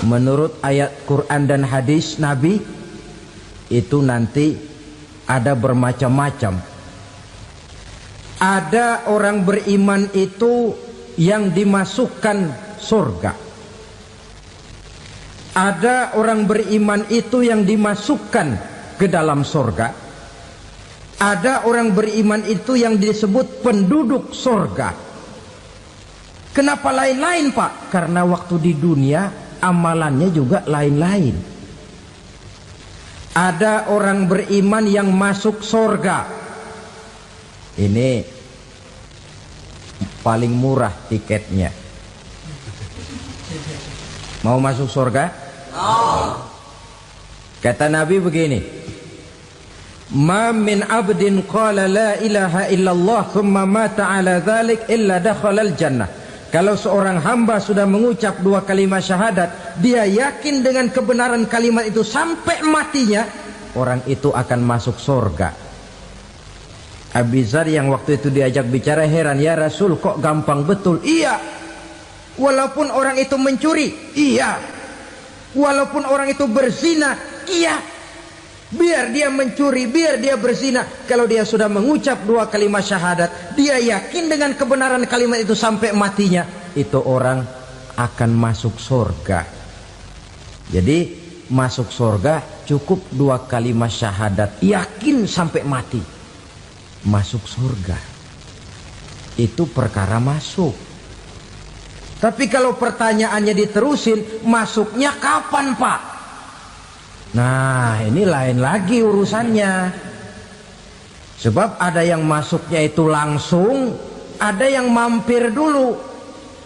menurut ayat Quran dan hadis Nabi itu nanti ada bermacam-macam. Ada orang beriman itu yang dimasukkan surga. Ada orang beriman itu yang dimasukkan ke dalam surga. Ada orang beriman itu yang disebut penduduk surga. Kenapa lain-lain, Pak? Karena waktu di dunia amalannya juga lain-lain. Ada orang beriman yang masuk surga. Ini paling murah tiketnya. Mau masuk surga? Kata Nabi begini, ma min abdin qala la ilaha illallah thumma mata ala dhalik illa dakhalal jannah. Kalau seorang hamba sudah mengucap dua kalimat syahadat, dia yakin dengan kebenaran kalimat itu sampai matinya, orang itu akan masuk surga. Abi Dzar yang waktu itu diajak bicara heran, ya Rasul kok gampang betul? Iya. Walaupun orang itu mencuri, iya. Walaupun orang itu berzina, iya. Biar dia mencuri, biar dia berzina, kalau dia sudah mengucap dua kalimat syahadat, dia yakin dengan kebenaran kalimat itu sampai matinya, itu orang akan masuk surga. Jadi masuk surga cukup dua kalimat syahadat, yakin sampai mati, masuk surga. Itu perkara masuk. Tapi kalau pertanyaannya diterusin, masuknya kapan, Pak? Nah, ini lain lagi urusannya. Sebab ada yang masuknya itu langsung, ada yang mampir dulu.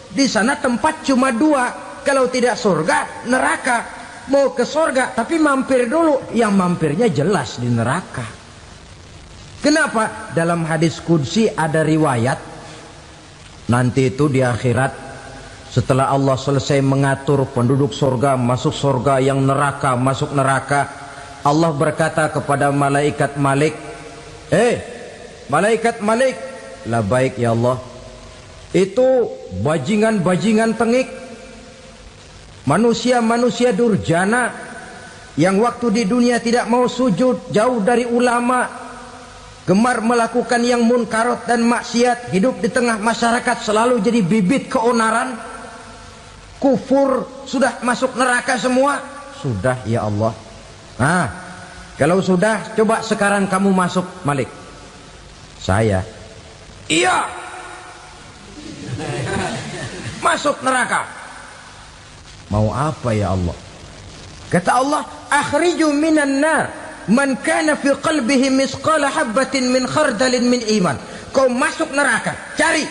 Di sana tempat cuma dua, kalau tidak surga, neraka. Mau ke surga tapi mampir dulu, yang mampirnya jelas di neraka. Kenapa? Dalam hadis qudsi ada riwayat, nanti itu di akhirat, setelah Allah selesai mengatur penduduk surga masuk surga, yang neraka masuk neraka, Allah berkata kepada malaikat Malik, malaikat Malik, labaik ya Allah. Itu bajingan-bajingan tengik, manusia-manusia durjana yang waktu di dunia tidak mau sujud, jauh dari ulama, gemar melakukan yang munkarat dan maksiat, hidup di tengah masyarakat selalu jadi bibit keonaran, kufur, sudah masuk neraka semua. Sudah ya Allah. Nah, kalau sudah, coba sekarang kamu masuk, Malik. Saya, iya, masuk neraka. Mau apa ya Allah? Kata Allah, akhriju minan nar man kana fi qalbihi misqala habatin min khardalin min iman. Kau masuk neraka, cari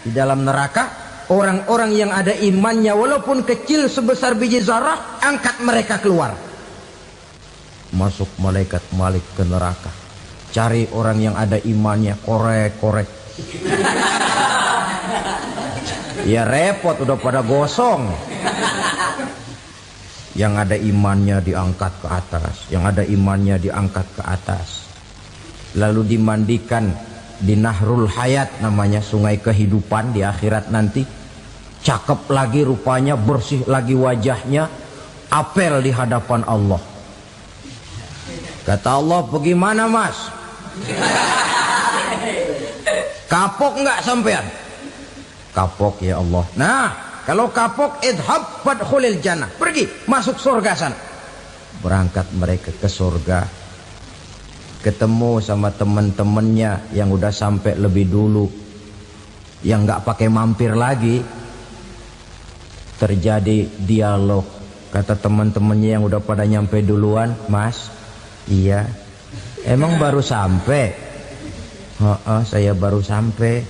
di dalam neraka orang-orang yang ada imannya walaupun kecil sebesar biji zarah, angkat mereka keluar. Masuk malaikat Malik ke neraka, cari orang yang ada imannya, korek-korek. Ya repot, udah pada gosong. Yang ada imannya diangkat ke atas, yang ada imannya diangkat ke atas, lalu dimandikan di Nahrul Hayat, namanya sungai kehidupan di akhirat nanti. Cakep lagi rupanya, bersih lagi wajahnya, apel di hadapan Allah. Kata Allah, bagaimana mas? Kapok nggak sampean? Kapok ya Allah. Nah, kalau kapok, idhab fadkhulil jannah, pergi masuk surga sana. Berangkat mereka ke surga, ketemu sama teman-temannya yang udah sampai lebih dulu, yang nggak pakai mampir lagi. Terjadi dialog. Kata teman-temannya yang udah pada nyampe duluan, mas, iya, emang baru sampai? Saya baru sampai.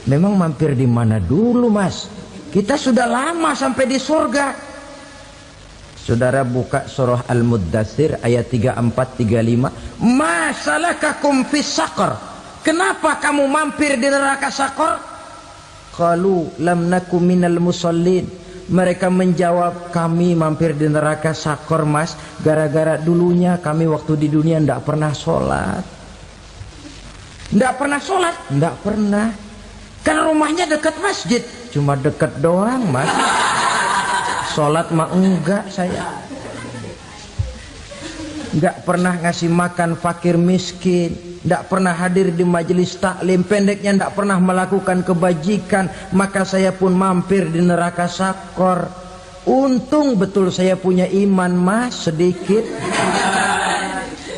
Memang mampir di mana dulu mas? Kita sudah lama sampai di surga. Saudara buka surah Al-Muddatsir ayat 34-35. Ma salakakum fis saqar? Kenapa kamu mampir di neraka Saqar? Qalu lam naku minal musallin. Mereka menjawab, kami mampir di neraka Saqar mas, gara-gara dulunya kami waktu di dunia tidak pernah sholat. Tidak pernah sholat? Tidak pernah. Kan rumahnya dekat masjid, cuma dekat doang mas. sholat mah enggak saya. Enggak pernah ngasih makan fakir miskin, enggak pernah hadir di majelis taklim, pendeknya enggak pernah melakukan kebajikan, maka saya pun mampir di neraka sakor. Untung betul saya punya iman mas sedikit.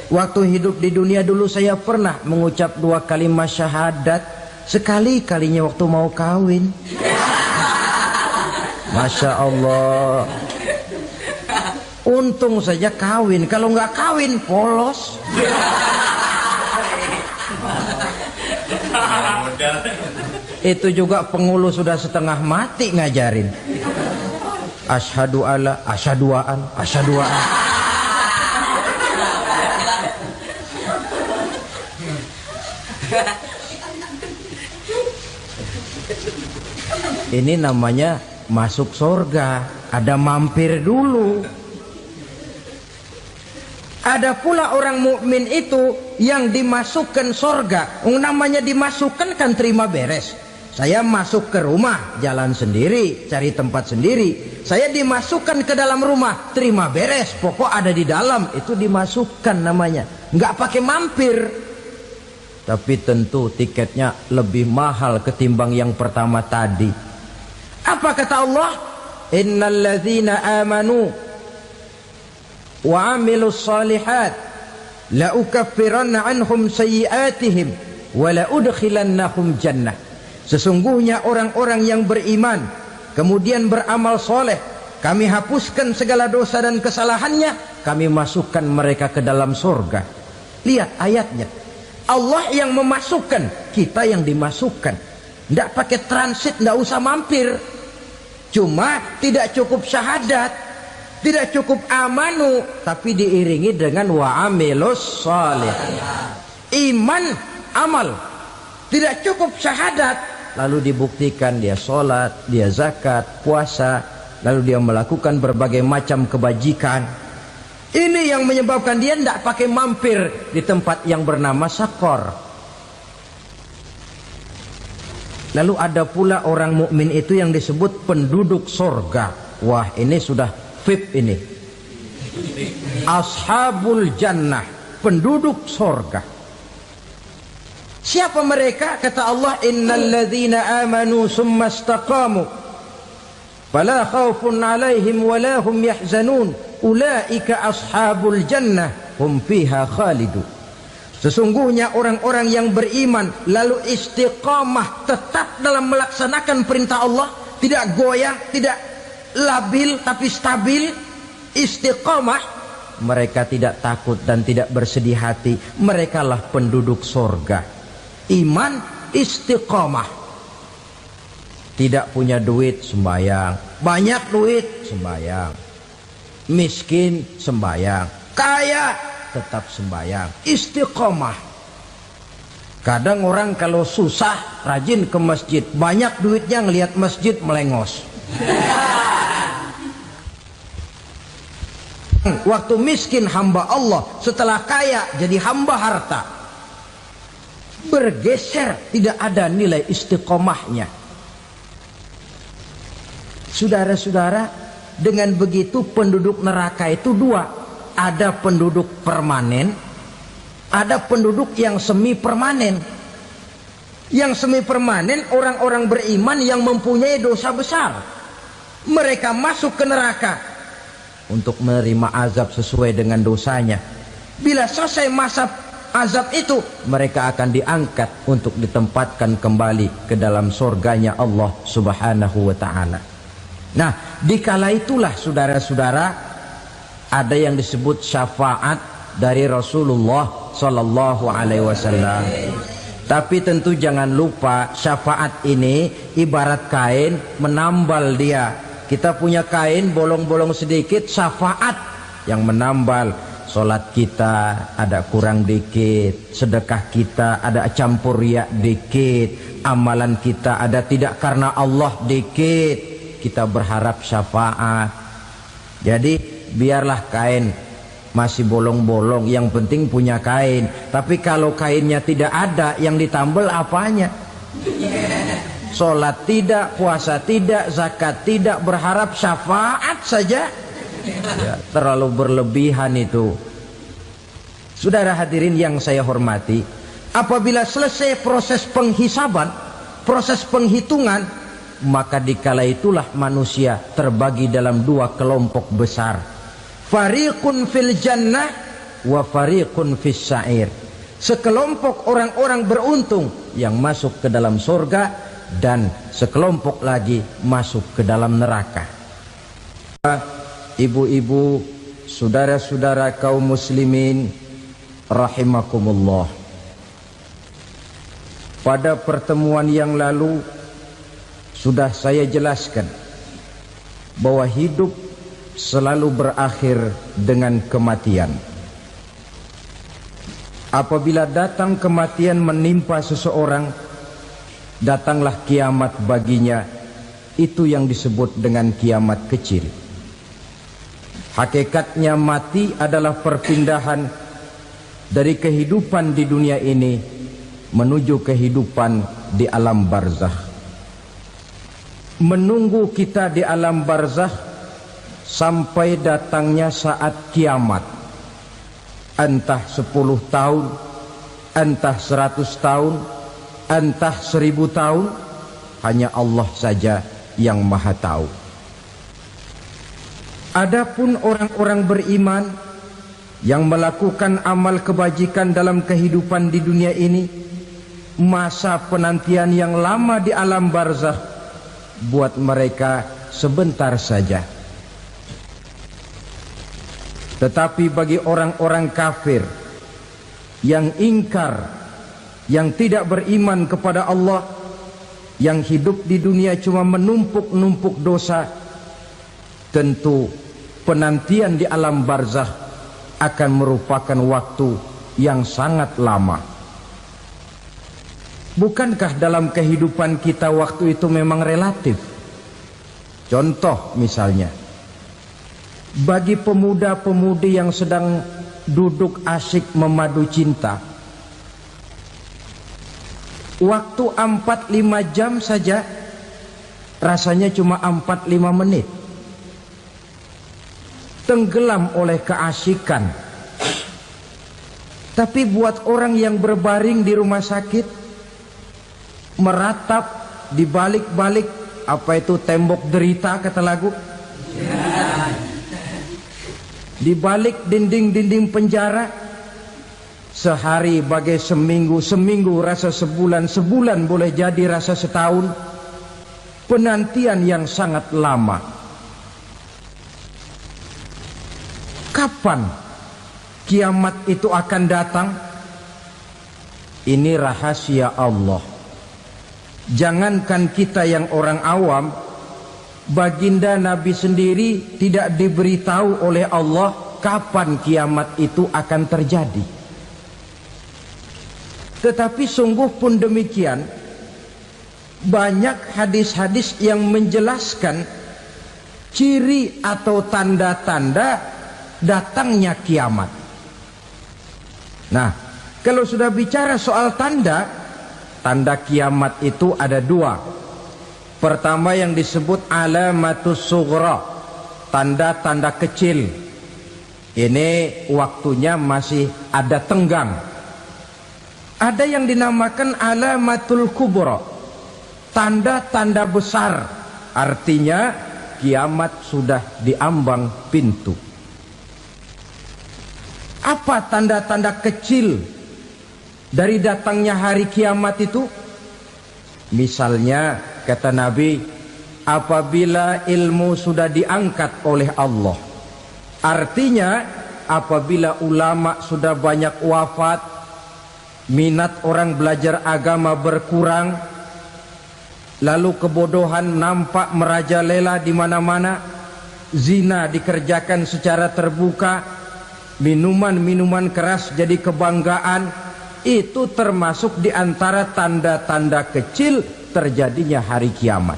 Waktu hidup di dunia dulu saya pernah mengucap 2 kalimat syahadat, sekali-kalinya waktu mau kawin. Masya Allah. Untung saja kawin, kalau nggak kawin polos. Itu juga pengulu sudah setengah mati ngajarin. Asyhadu alla, asyaduaan, asyaduaan. Ini namanya masuk surga, ada mampir dulu. Ada pula orang mukmin itu yang dimasukkan surga. Namanya dimasukkan kan terima beres. Saya masuk ke rumah, jalan sendiri, cari tempat sendiri. Saya dimasukkan ke dalam rumah, terima beres. Pokok ada di dalam, itu dimasukkan namanya. Nggak pakai mampir. Tapi tentu tiketnya lebih mahal ketimbang yang pertama tadi. Apa kata Allah? Innal ladzina amanu wa amilus salihat la ukaffiranna anhum sayyi'atihim wa la udkhilannahum jannah. Sesungguhnya orang-orang yang beriman kemudian beramal soleh, kami hapuskan segala dosa dan kesalahannya, kami masukkan mereka ke dalam surga. Lihat ayatnya, Allah yang memasukkan, kita yang dimasukkan. Tidak pakai transit, tidak usah mampir. Cuma tidak cukup syahadat, tidak cukup amanu, tapi diiringi dengan wa'amilus salih. Iman, amal. Tidak cukup syahadat, lalu dibuktikan dia sholat, dia zakat, puasa, lalu dia melakukan berbagai macam kebajikan. Ini yang menyebabkan dia tidak pakai mampir di tempat yang bernama sakor. Lalu ada pula orang mukmin itu yang disebut penduduk surga. Wah, ini sudah VIP ini. Ashabul jannah, penduduk surga. Siapa mereka? Kata Allah, innal ladzina amanu summa istaqamu fala khaufun 'alaihim wala hum yahzanun ulaika ashabul jannah hum fiha khalidun. Sesungguhnya orang-orang yang beriman lalu istiqamah, tetap dalam melaksanakan perintah Allah, tidak goyah, tidak labil tapi stabil, istiqamah, mereka tidak takut dan tidak bersedih hati. Merekalah penduduk surga. Iman, istiqamah. Tidak punya duit, sembayang. Banyak duit, sembayang. Miskin, sembayang. Kaya, tetap sembayang. Istiqamah. Kadang orang kalau susah rajin ke masjid, banyak duitnya ngelihat masjid melengos. Waktu miskin hamba Allah, setelah kaya jadi hamba harta. Bergeser, tidak ada nilai istiqomahnya. Saudara-saudara, dengan begitu penduduk neraka itu dua. Ada penduduk permanen, ada penduduk yang semi permanen. Yang semi permanen orang-orang beriman yang mempunyai dosa besar. Mereka masuk ke neraka untuk menerima azab sesuai dengan dosanya. Bila selesai masa azab itu, mereka akan diangkat untuk ditempatkan kembali ke dalam surganya Allah Subhanahu wa ta'ala. Nah, dikala itulah saudara-saudara, ada yang disebut syafaat dari Rasulullah Sallallahu Alaihi Wasallam. Tapi tentu jangan lupa, syafaat ini ibarat kain menambal dia. Kita punya kain bolong-bolong sedikit, syafaat yang menambal. Solat kita ada kurang dikit, sedekah kita ada campur riak dikit, amalan kita ada tidak karena Allah dikit, kita berharap syafaat. Jadi biarlah kain masih bolong-bolong, yang penting punya kain. Tapi kalau kainnya tidak ada, yang ditambal apanya? Sholat tidak, puasa tidak, zakat tidak, berharap syafaat saja. Ya, terlalu berlebihan itu. Saudara hadirin yang saya hormati, apabila selesai proses penghisaban, proses penghitungan, maka dikala itulah manusia terbagi dalam dua kelompok besar. Fariqun fil jannah wa fariqun fis sa'ir. Sekelompok orang-orang beruntung yang masuk ke dalam surga, dan sekelompok lagi masuk ke dalam neraka. Ibu-ibu, saudara-saudara kaum muslimin rahimakumullah. Pada pertemuan yang lalu sudah saya jelaskan bahwa hidup selalu berakhir dengan kematian. Apabila datang kematian menimpa seseorang, datanglah kiamat baginya. Itu yang disebut dengan kiamat kecil. Hakikatnya mati adalah perpindahan dari kehidupan di dunia ini menuju kehidupan di alam barzakh. Menunggu kita di alam barzakh sampai datangnya saat kiamat. Entah 10 tahun, entah 100 tahun, entah 1000 tahun, hanya Allah saja yang maha tahu. Adapun orang-orang beriman yang melakukan amal kebajikan dalam kehidupan di dunia ini, masa penantian yang lama di alam barzakh buat mereka sebentar saja. Tetapi bagi orang-orang kafir yang ingkar, yang tidak beriman kepada Allah, yang hidup di dunia cuma menumpuk-numpuk dosa, tentu penantian di alam barzakh akan merupakan waktu yang sangat lama. Bukankah dalam kehidupan kita waktu itu memang relatif? Contoh misalnya, bagi pemuda-pemudi yang sedang duduk asyik memadu cinta, waktu 4-5 jam saja rasanya cuma 4-5 menit. Tenggelam oleh keasikan. Tapi buat orang yang berbaring di rumah sakit, meratap di balik-balik apa itu tembok derita kata lagu, di balik dinding-dinding penjara, sehari bagai seminggu, seminggu rasa sebulan, sebulan boleh jadi rasa setahun. Penantian yang sangat lama. Kapan kiamat itu akan datang? Ini rahasia Allah. Jangankan kita yang orang awam, baginda Nabi sendiri tidak diberitahu oleh Allah kapan kiamat itu akan terjadi. Tetapi sungguh pun demikian, banyak hadis-hadis yang menjelaskan ciri atau tanda-tanda datangnya kiamat. Nah, kalau sudah bicara soal tanda, tanda kiamat itu ada dua. Pertama yang disebut alamatus sughra, tanda-tanda kecil. Ini waktunya masih ada tenggang. Ada yang dinamakan alamatul kubra, tanda-tanda besar. Artinya kiamat sudah diambang pintu. Apa tanda-tanda kecil dari datangnya hari kiamat itu? Misalnya kata Nabi, apabila ilmu sudah diangkat oleh Allah, artinya apabila ulama sudah banyak wafat, minat orang belajar agama berkurang, lalu kebodohan nampak merajalela di mana-mana, zina dikerjakan secara terbuka, minuman-minuman keras jadi kebanggaan, itu termasuk di antara tanda-tanda kecil terjadinya hari kiamat.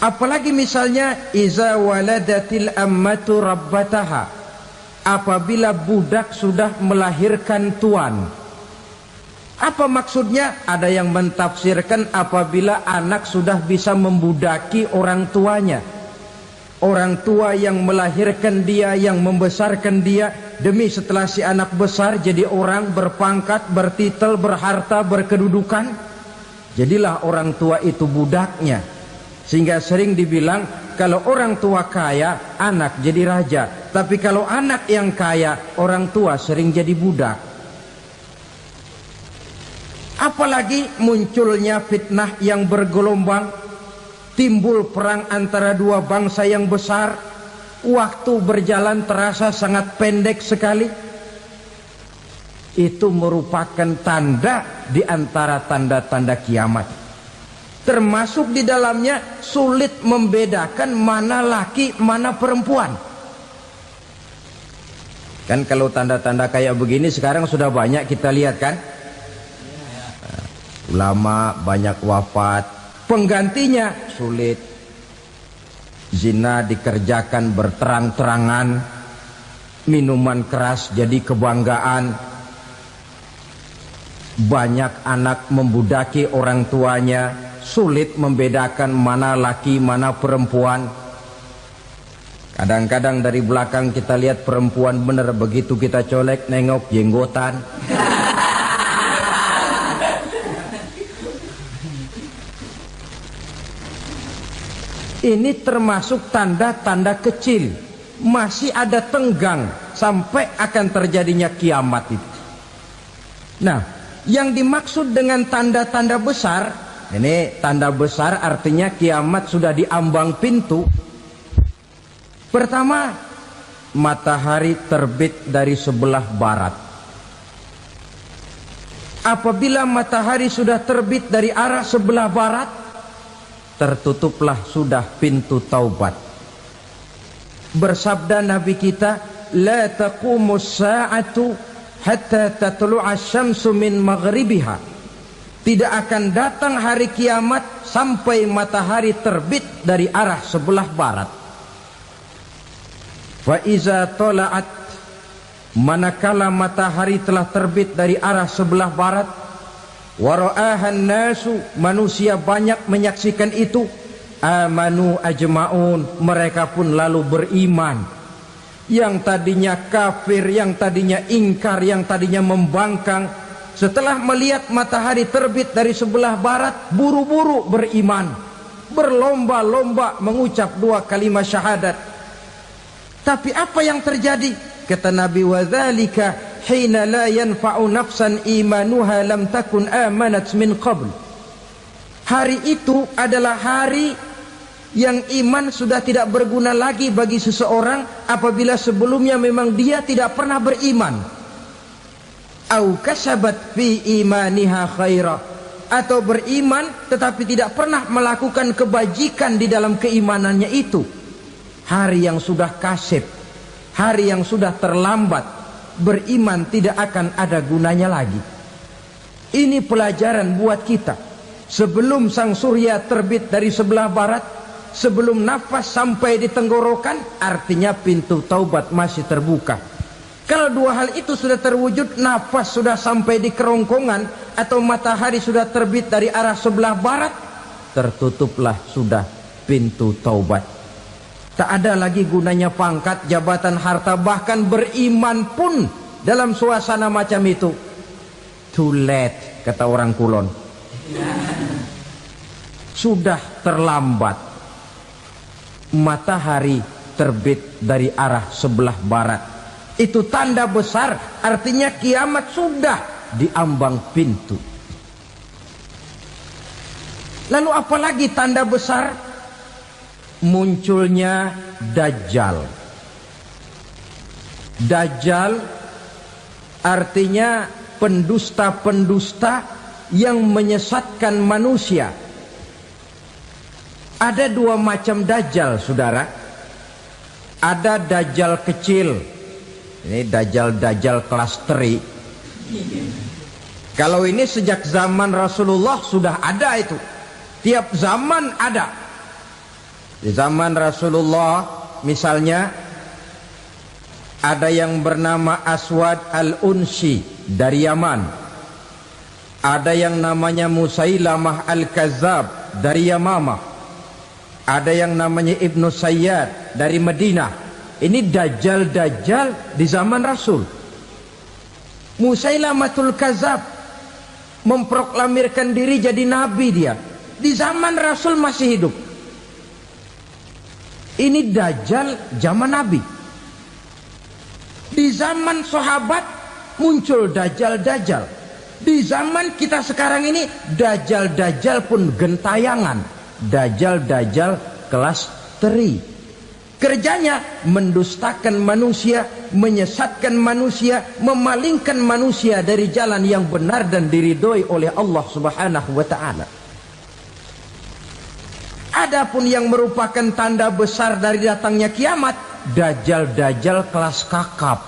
Apalagi misalnya iza waladatil ammatu rabbataha, apabila budak sudah melahirkan tuan. Apa maksudnya? Ada yang mentafsirkan apabila anak sudah bisa membudaki orang tuanya. Orang tua yang melahirkan dia, yang membesarkan dia, demi setelah si anak besar jadi orang berpangkat, bertitel, berharta, berkedudukan, jadilah orang tua itu budaknya. Sehingga sering dibilang kalau orang tua kaya, anak jadi raja. Tapi kalau anak yang kaya, orang tua sering jadi budak. Apalagi munculnya fitnah yang bergelombang, timbul perang antara dua bangsa yang besar, waktu berjalan terasa sangat pendek sekali. Itu merupakan tanda di antara tanda-tanda kiamat. Termasuk di dalamnya sulit membedakan mana laki, mana perempuan. Kan kalau tanda-tanda kayak begini sekarang sudah banyak kita lihat kan. Ulama banyak wafat, penggantinya sulit. Zina dikerjakan berterang-terangan, minuman keras jadi kebanggaan. Banyak anak membudaki orang tuanya, sulit membedakan mana laki mana perempuan. Kadang-kadang dari belakang kita lihat perempuan bener, begitu kita colek nengok jenggotan. Ini termasuk tanda-tanda kecil, masih ada tenggang sampai akan terjadinya kiamat itu. Nah, yang dimaksud dengan tanda-tanda besar, ini tanda besar artinya kiamat sudah diambang pintu. Pertama, matahari terbit dari sebelah barat. Apabila matahari sudah terbit dari arah sebelah barat, tertutuplah sudah pintu taubat. Bersabda Nabi kita, la taqumus sa'atu hatta tatlu'a syamsu min maghribiha. Tidak akan datang hari kiamat sampai matahari terbit dari arah sebelah barat. Fa iza tala'at, manakala matahari telah terbit dari arah sebelah barat, wara'ahan nasu, manusia banyak menyaksikan itu, amanu ajma'un, mereka pun lalu beriman. Yang tadinya kafir, yang tadinya ingkar, yang tadinya membangkang, setelah melihat matahari terbit dari sebelah barat, buru-buru beriman, berlomba-lomba mengucap dua kalimat syahadat. Tapi apa yang terjadi? Kata Nabi, wadzalika hina la yanfa'u nafsan imanuha lam takun amanat min qabl. Hari itu adalah hari yang iman sudah tidak berguna lagi bagi seseorang apabila sebelumnya memang dia tidak pernah beriman. Au kasabat fi imaniha khaira, atau beriman tetapi tidak pernah melakukan kebajikan di dalam keimanannya itu. Hari yang sudah kasib, hari yang sudah terlambat, beriman tidak akan ada gunanya lagi. Ini pelajaran buat kita. Sebelum sang surya terbit dari sebelah barat, sebelum nafas sampai di tenggorokan, artinya pintu taubat masih terbuka. Kalau dua hal itu sudah terwujud, nafas sudah sampai di kerongkongan atau matahari sudah terbit dari arah sebelah barat, tertutuplah sudah pintu taubat. Tak ada lagi gunanya pangkat, jabatan, harta, bahkan beriman pun dalam suasana macam itu too late, kata orang Kulon. Sudah terlambat. Matahari terbit dari arah sebelah barat, itu tanda besar, artinya kiamat sudah diambang pintu. Lalu apalagi tanda besar? Munculnya Dajjal. Dajjal artinya pendusta-pendusta yang menyesatkan manusia. Ada dua macam Dajjal, saudara. Ada Dajjal kecil. Ini Dajjal kelas 3. Kalau ini sejak zaman Rasulullah sudah ada itu. Tiap zaman ada. Di zaman Rasulullah misalnya ada yang bernama Aswad al-Unsi dari Yaman. Ada yang namanya Musailamah Al-Kazzab dari Yamamah. Ada yang namanya Ibnu Sayyad dari Madinah. Ini dajjal-dajjal di zaman Rasul. Musailamatul Kazzab memproklamirkan diri jadi nabi dia. Di zaman Rasul masih hidup. Ini dajjal zaman Nabi. Di zaman sahabat muncul dajjal-dajjal. Di zaman kita sekarang ini dajjal-dajjal pun gentayangan. Dajjal-dajjal kelas teri. Kerjanya mendustakan manusia, menyesatkan manusia, memalingkan manusia dari jalan yang benar dan diridhoi oleh Allah Subhanahu wa taala. Adapun yang merupakan tanda besar dari datangnya kiamat, dajjal-dajjal kelas kakap.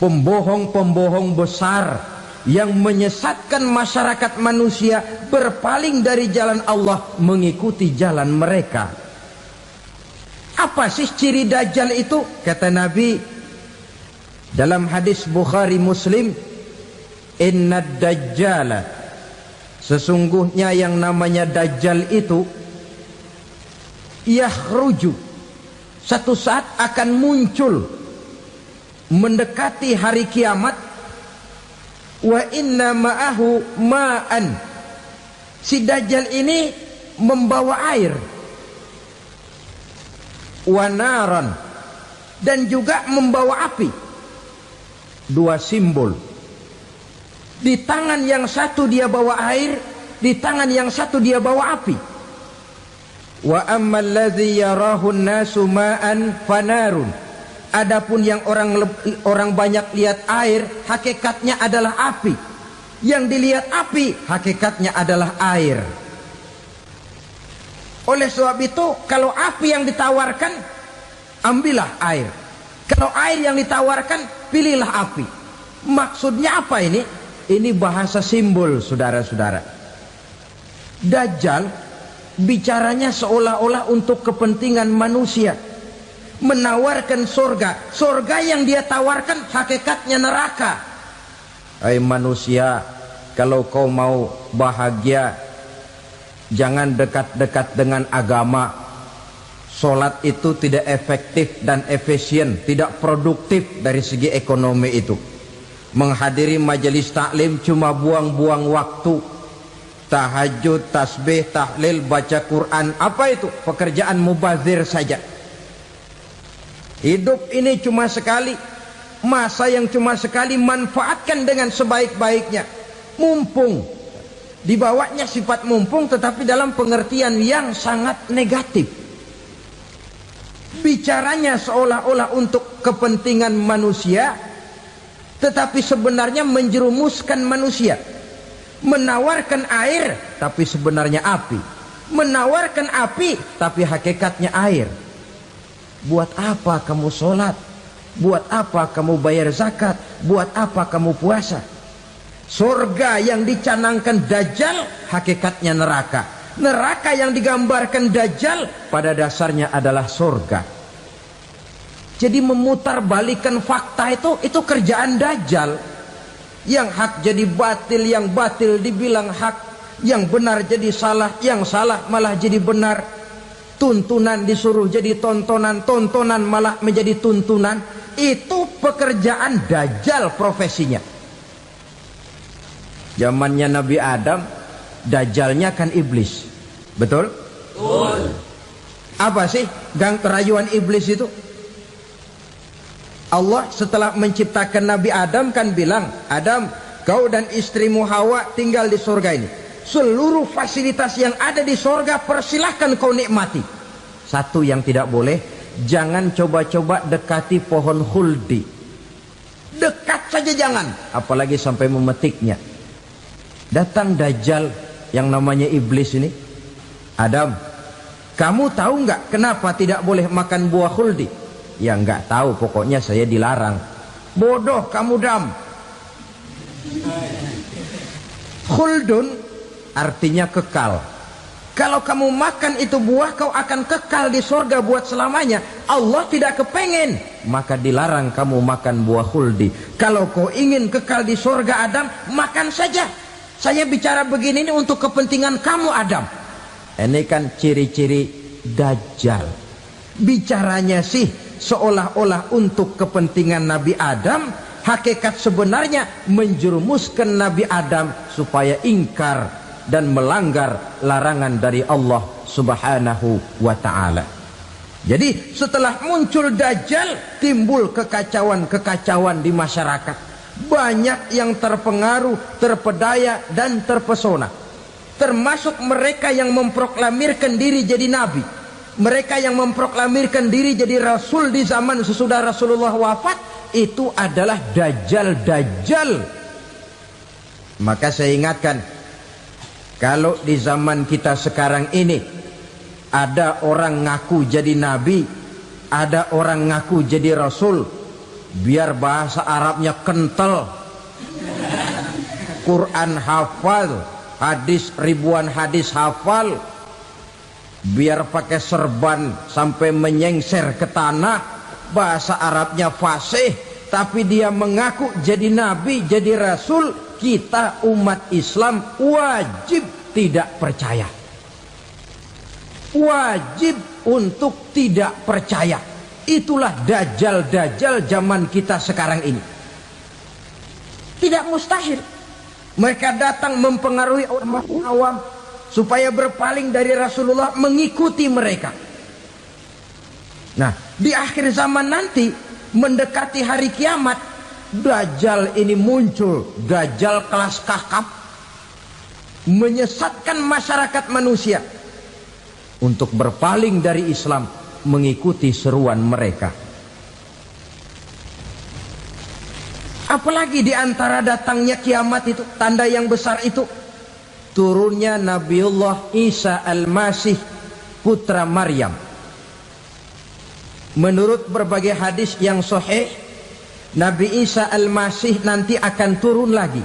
Pembohong-pembohong besar yang menyesatkan masyarakat manusia berpaling dari jalan Allah mengikuti jalan mereka. Apa sih ciri dajjal itu? Kata Nabi dalam hadis Bukhari Muslim, innad dajjala, sesungguhnya yang namanya dajjal itu yakhruju, satu saat akan muncul mendekati hari kiamat. Wa inna ma'ahu ma'an, si dajjal ini membawa air. Wa naran, dan juga membawa api. Dua simbol. Di tangan yang satu dia bawa air, di tangan yang satu dia bawa api. Wa ammal ladzi yarahu an-nasu ma'an fanarun, adapun yang orang banyak lihat air, hakikatnya adalah api. Yang dilihat api, hakikatnya adalah air. Oleh sebab itu, kalau api yang ditawarkan, ambillah air. Kalau air yang ditawarkan, pilihlah api. Maksudnya apa ini? Ini bahasa simbol, saudara-saudara. Dajjal bicaranya seolah-olah untuk kepentingan manusia. Menawarkan surga. Surga yang dia tawarkan hakikatnya neraka. Hai manusia, kalau kau mau bahagia, jangan dekat-dekat dengan agama. Solat itu tidak efektif dan efisien, tidak produktif dari segi ekonomi itu. Menghadiri majelis taklim cuma buang-buang waktu. Tahajud, tasbih, tahlil, baca Quran, apa itu? Pekerjaan mubazir saja. Hidup ini cuma sekali, masa yang cuma sekali, manfaatkan dengan sebaik-baiknya. Mumpung, dibawanya sifat mumpung tetapi dalam pengertian yang sangat negatif. Bicaranya seolah-olah untuk kepentingan manusia, tetapi sebenarnya menjerumuskan manusia. Menawarkan air, tapi sebenarnya api. Menawarkan api, tapi hakikatnya air. Buat apa kamu sholat? Buat apa kamu bayar zakat? Buat apa kamu puasa? Surga yang dicanangkan dajjal, hakikatnya neraka. Neraka yang digambarkan dajjal, pada dasarnya adalah surga. Jadi memutarbalikan fakta itu kerjaan dajjal. Yang hak jadi batil, yang batil dibilang hak, yang benar jadi salah, yang salah malah jadi benar. Tuntunan disuruh jadi tontonan, tontonan malah menjadi tuntunan. Itu pekerjaan dajjal profesinya. Zamannya Nabi Adam, dajjalnya kan iblis. Betul? Betul. Apa sih gang kerayuan iblis itu? Allah setelah menciptakan Nabi Adam kan bilang, Adam, kau dan istrimu Hawa tinggal di surga ini. Seluruh fasilitas yang ada di surga persilahkan kau nikmati. Satu yang tidak boleh, jangan coba-coba dekati pohon khuldi. Dekat saja jangan, apalagi sampai memetiknya. Datang dajjal yang namanya iblis ini. Adam, kamu tahu nggak kenapa tidak boleh makan buah khuldi? Ya nggak tahu, pokoknya saya dilarang. Bodoh kamu Dam. Khuldun artinya kekal. Kalau kamu makan itu buah, kau akan kekal di surga buat selamanya. Allah tidak kepengen, maka dilarang kamu makan buah khuldi. Kalau kau ingin kekal di surga Adam, makan saja. Saya bicara begini ini untuk kepentingan kamu Adam. Ini kan ciri-ciri Dajjal. Bicaranya sih seolah-olah untuk kepentingan Nabi Adam, hakikat sebenarnya menjerumuskan Nabi Adam supaya ingkar dan melanggar larangan dari Allah Subhanahu wa ta'ala. Jadi setelah muncul Dajjal, timbul kekacauan-kekacauan di masyarakat. Banyak yang terpengaruh, terpedaya dan terpesona. Termasuk mereka yang memproklamirkan diri jadi nabi. Mereka yang memproklamirkan diri jadi rasul di zaman sesudah Rasulullah wafat, itu adalah Dajjal-Dajjal. Maka saya ingatkan, kalau di zaman kita sekarang ini ada orang ngaku jadi nabi, ada orang ngaku jadi rasul, biar bahasa Arabnya kental, Quran hafal, hadis ribuan hadis hafal, biar pakai serban sampai menyengser ke tanah, bahasa Arabnya fasih, tapi dia mengaku jadi nabi, jadi rasul, kita umat Islam wajib tidak percaya. Wajib untuk tidak percaya. Itulah Dajjal-Dajjal zaman kita sekarang ini. Tidak mustahil mereka datang mempengaruhi orang awam supaya berpaling dari Rasulullah, mengikuti mereka. Nah, di akhir zaman nanti, mendekati hari kiamat, Dajjal ini muncul. Dajjal kelas kakap, menyesatkan masyarakat manusia untuk berpaling dari Islam, mengikuti seruan mereka. Apalagi di antara datangnya kiamat itu, tanda yang besar itu, turunnya Nabiullah Isa Al-Masih, putra Maryam. Menurut berbagai hadis yang sahih, Nabi Isa Al-Masih nanti akan turun lagi.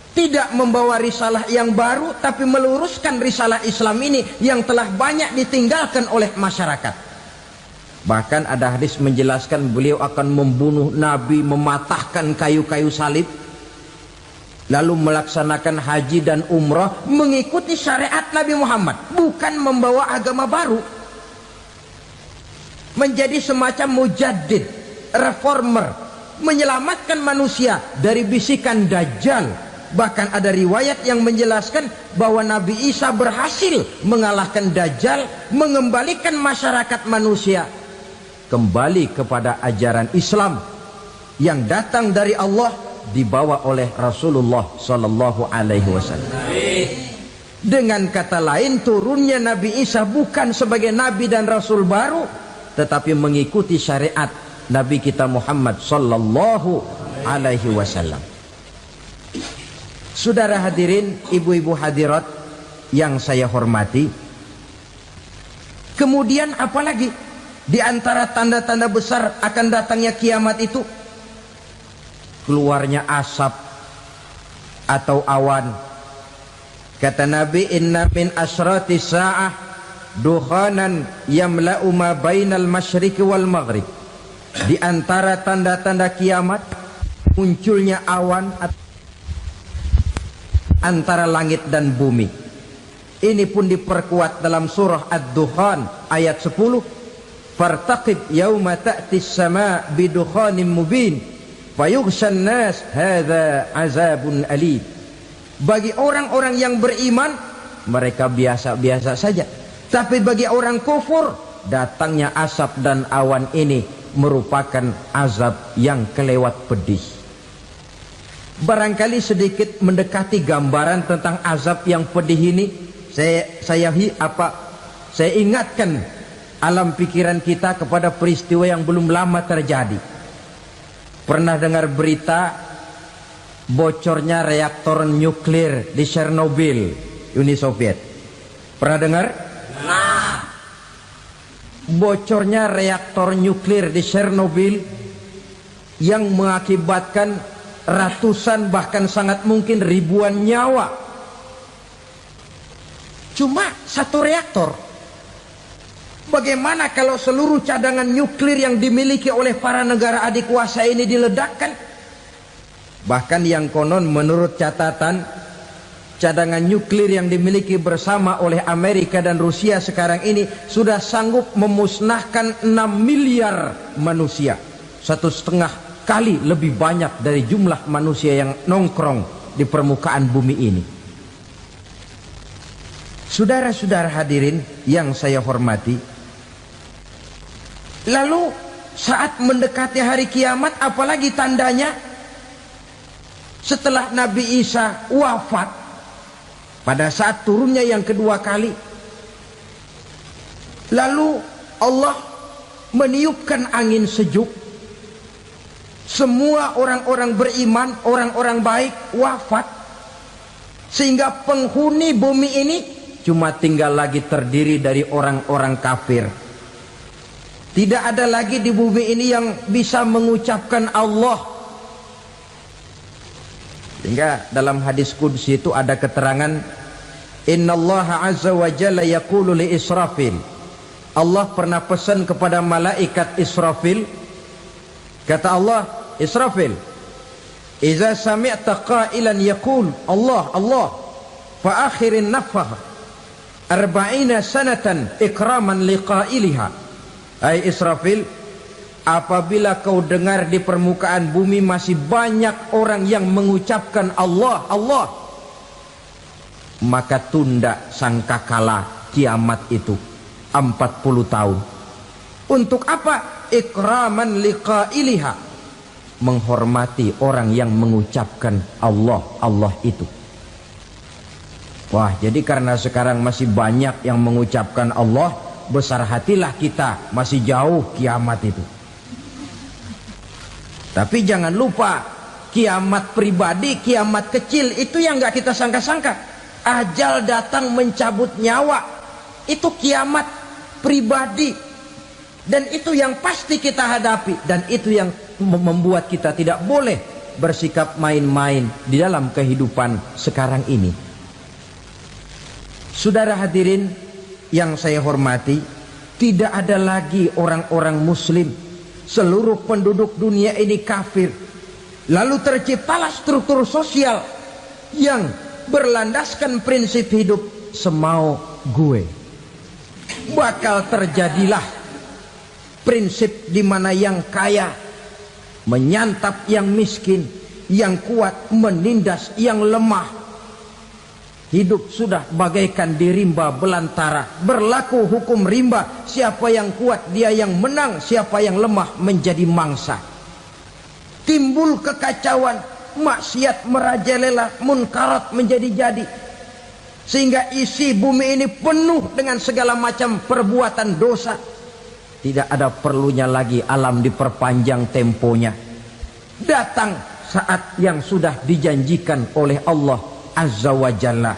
Tidak membawa risalah yang baru, tapi meluruskan risalah Islam ini yang telah banyak ditinggalkan oleh masyarakat. Bahkan ada hadis menjelaskan beliau akan membunuh Nabi, mematahkan kayu-kayu salib, lalu melaksanakan haji dan umrah mengikuti syariat Nabi Muhammad, bukan membawa agama baru. Menjadi semacam mujaddid, reformer, menyelamatkan manusia dari bisikan Dajjal. Bahkan ada riwayat yang menjelaskan bahwa Nabi Isa berhasil mengalahkan Dajjal, mengembalikan masyarakat manusia kembali kepada ajaran Islam yang datang dari Allah, dibawa oleh Rasulullah Sallallahu Alaihi Wasallam. Dengan kata lain, turunnya Nabi Isa bukan sebagai Nabi dan Rasul baru, tetapi mengikuti syariat Nabi kita Muhammad Sallallahu Alaihi Wasallam. Saudara hadirin, ibu-ibu hadirat yang saya hormati, kemudian apalagi di antara tanda-tanda besar akan datangnya kiamat itu? Keluarnya asap atau awan. Kata Nabi, inna min asyrati sa'ah dukhanan yamla'u ma bainal masyriqi wal maghrib. Di antara tanda-tanda kiamat, munculnya awan antara langit dan bumi. Ini pun diperkuat dalam surah Ad-Dukhan ayat 10. Fartaqib yauma ta'tis sama bidukhanim mubin fayughshan nas hadza azabun alim. Bagi orang-orang yang beriman, mereka biasa-biasa saja. Tapi bagi orang kufur, datangnya asap dan awan ini merupakan azab yang kelewat pedih. Barangkali sedikit mendekati gambaran tentang azab yang pedih ini, saya ingatkan alam pikiran kita kepada peristiwa yang belum lama terjadi. Pernah dengar berita bocornya reaktor nuklir di Chernobyl, Uni Soviet? Pernah dengar? Nah, bocornya reaktor nuklir di Chernobyl yang mengakibatkan ratusan bahkan sangat mungkin ribuan nyawa. Cuma satu reaktor. Bagaimana kalau seluruh cadangan nuklir yang dimiliki oleh para negara adik kuasa ini diledakkan? Bahkan yang konon menurut catatan cadangan nuklir yang dimiliki bersama oleh Amerika dan Rusia sekarang ini sudah sanggup memusnahkan 6 miliar manusia, 1,5 kali lebih banyak dari jumlah manusia yang nongkrong di permukaan bumi ini. Saudara-saudara hadirin yang saya hormati, lalu saat mendekati hari kiamat, apalagi tandanya setelah Nabi Isa wafat, pada saat turunnya yang kedua kali, lalu Allah meniupkan angin sejuk, semua orang-orang beriman, orang-orang baik wafat, sehingga penghuni bumi ini cuma tinggal lagi terdiri dari orang-orang kafir. Tidak ada lagi di bumi ini yang bisa mengucapkan Allah. Sehingga dalam hadis qudsi itu ada keterangan, innallaha azza wa jalla yaqulu li Israfil. Allah pernah pesan kepada malaikat Israfil, kata Allah, Israfil, idza sami'ta qailan yaqul Allah Allah fa akhirin nafah 40 sanatan ikraman liqailiha. Hai Israfil, apabila kau dengar di permukaan bumi masih banyak orang yang mengucapkan Allah Allah, maka tunda sangkakala kiamat itu 40 tahun. Untuk apa? Ikraman liqailiha, menghormati orang yang mengucapkan Allah Allah itu. Wah, jadi karena sekarang masih banyak yang mengucapkan Allah, besar hatilah kita, masih jauh kiamat itu. Tapi jangan lupa, kiamat pribadi, kiamat kecil itu yang nggak kita sangka-sangka. Ajal datang mencabut nyawa, itu kiamat pribadi, dan itu yang pasti kita hadapi, dan itu yang membuat kita tidak boleh bersikap main-main di dalam kehidupan sekarang ini. Saudara hadirin yang saya hormati, tidak ada lagi orang-orang muslim. Seluruh penduduk dunia ini kafir. Lalu terciptalah struktur sosial yang berlandaskan prinsip hidup semau gue. Bakal terjadilah prinsip di mana yang kaya menyantap yang miskin, yang kuat menindas yang lemah. Hidup sudah bagaikan di rimba belantara, berlaku hukum rimba, siapa yang kuat dia yang menang, siapa yang lemah menjadi mangsa. Timbul kekacauan, maksiat merajalela, munkarat menjadi-jadi, sehingga isi bumi ini penuh dengan segala macam perbuatan dosa. Tidak ada perlunya lagi alam diperpanjang temponya. Datang saat yang sudah dijanjikan oleh Allah Azza wa Jalla,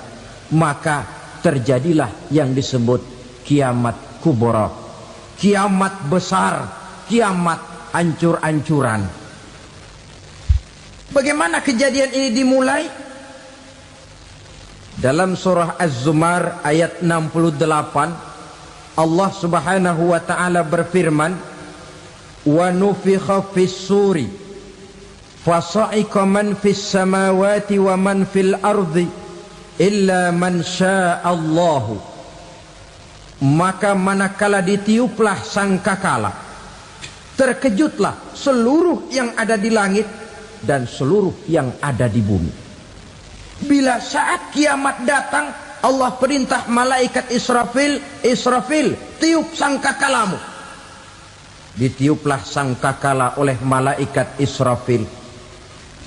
maka terjadilah yang disebut kiamat kubra, kiamat besar, kiamat ancur-ancuran. Bagaimana kejadian ini dimulai? Dalam surah Az-Zumar ayat 68, Allah Subhanahu wa taala berfirman, wa nufikha fis-suri fasa'iqa man fis samawati wa man fil ardi illa man sya'allahu. Maka manakala ditiuplah sangkakala, terkejutlah seluruh yang ada di langit dan seluruh yang ada di bumi. Bila saat kiamat datang, Allah perintah malaikat Israfil, Israfil, tiup sangkakalamu. Ditiuplah sangkakala oleh malaikat Israfil.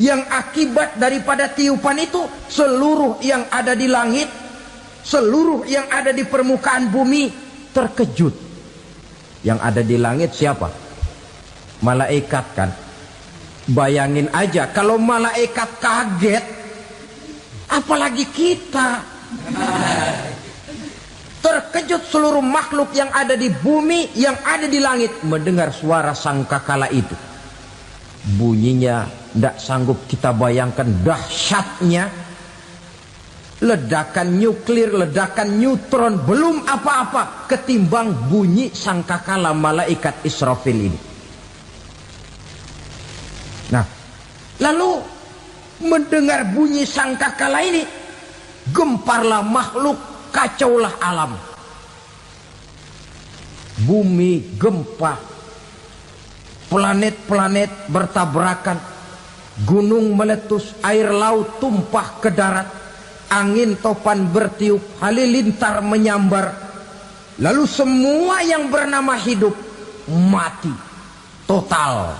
Yang akibat daripada tiupan itu, seluruh yang ada di langit, seluruh yang ada di permukaan bumi terkejut. Yang ada di langit siapa? Malaikat kan. Bayangin aja kalau malaikat kaget, apalagi kita. Terkejut seluruh makhluk yang ada di bumi, yang ada di langit mendengar suara sangkakala itu. Bunyinya tidak sanggup kita bayangkan dahsyatnya. Ledakan nuklir, ledakan neutron belum apa-apa ketimbang bunyi sangkakala malaikat Israfil ini. Nah, lalu mendengar bunyi sangkakala ini, Gemparlah makhluk, kacaulah alam. Bumi gempa, planet-planet bertabrakan, gunung meletus, air laut tumpah ke darat, angin topan bertiup, halilintar menyambar. Lalu semua yang bernama hidup mati total.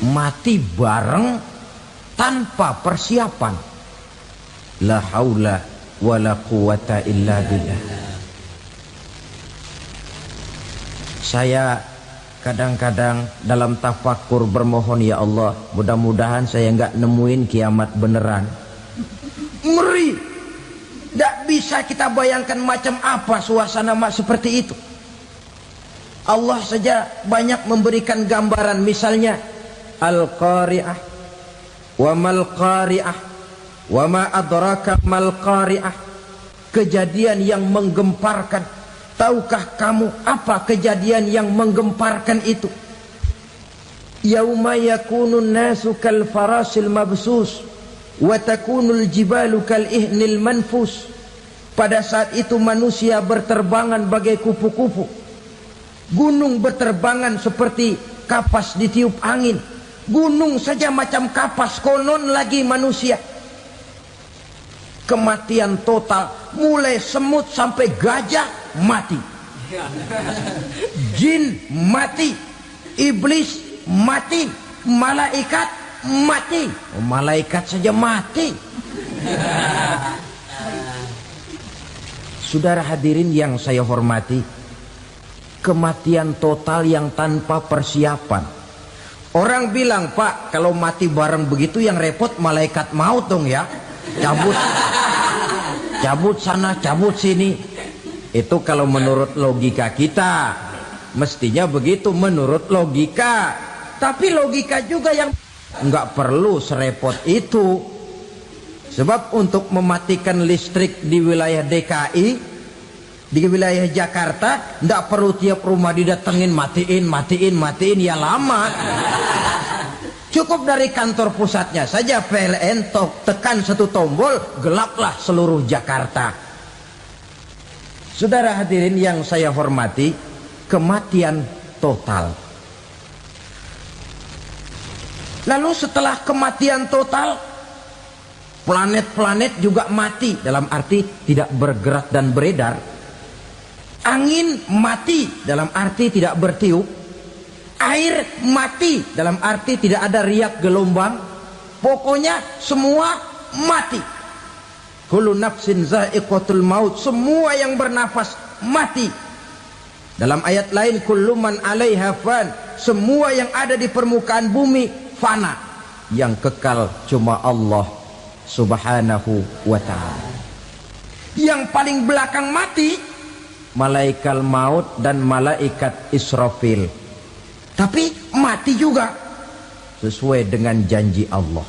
Mati bareng tanpa persiapan. La haula wala quwata illa billah. Saya kadang-kadang dalam tafakur bermohon, ya Allah, mudah-mudahan saya nggak nemuin kiamat beneran. Ngeri. Tidak bisa kita bayangkan macam apa suasana seperti itu. Allah saja banyak memberikan gambaran, misalnya Al-Qari'ah, wa mal qari'ah, wa ma adraka mal qari'ah. Kejadian yang menggemparkan. Tahukah kamu apa kejadian yang menggemparkan itu? Yauma yakunun nasu kal farasil mabsus wa takunul jibalu kal ihnil manfus. Pada saat itu manusia berterbangan bagai kupu-kupu. Gunung berterbangan seperti kapas ditiup angin. Gunung saja macam kapas, konon lagi manusia. Kematian total, mulai semut sampai gajah mati, jin mati, iblis mati, malaikat mati. Oh, malaikat saja mati. Saudara hadirin yang saya hormati, kematian total yang tanpa persiapan. Orang bilang, Pak, kalau mati bareng begitu yang repot malaikat maut dong ya. Cabut sana, cabut sini. Itu kalau menurut logika kita, mestinya begitu menurut logika. Tapi logika juga yang nggak perlu serepot itu. Sebab untuk mematikan listrik di wilayah DKI, di wilayah Jakarta, nggak perlu tiap rumah didatengin, matiin, ya lama. Cukup dari kantor pusatnya saja PLN, tekan satu tombol, gelaplah seluruh Jakarta. Saudara hadirin yang saya hormati, kematian total. Lalu setelah kematian total, planet-planet juga mati, dalam arti tidak bergerak dan beredar. Angin mati, dalam arti tidak bertiup. Air mati, dalam arti tidak ada riak gelombang. Pokoknya semua mati. Kullu nafsin za'iqatul maut. Semua yang bernafas mati. Dalam ayat lain, kullu man 'alaiha fan. Semua yang ada di permukaan bumi fana. Yang kekal cuma Allah Subhanahu wa ta'ala. Yang paling belakang mati malaikat maut dan malaikat Israfil. Tapi mati juga sesuai dengan janji Allah.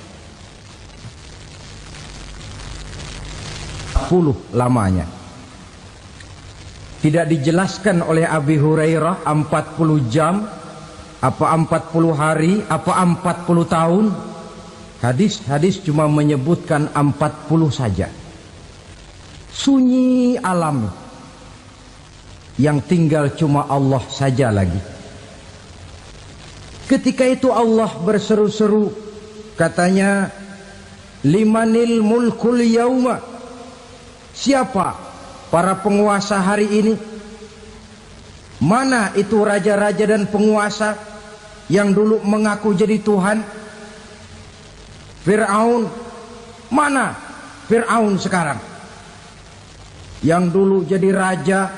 10 lamanya. Tidak dijelaskan oleh Abi Hurairah 40 jam, apa 40 hari, apa 40 tahun. Hadis-hadis cuma menyebutkan 40 saja. Sunyi alam, yang tinggal cuma Allah saja lagi. Ketika itu Allah berseru-seru, katanya, limanil mulkul yauma. Siapa para penguasa hari ini? Mana itu raja-raja dan penguasa yang dulu mengaku jadi Tuhan? Fir'aun. Mana Fir'aun sekarang? Yang dulu jadi raja,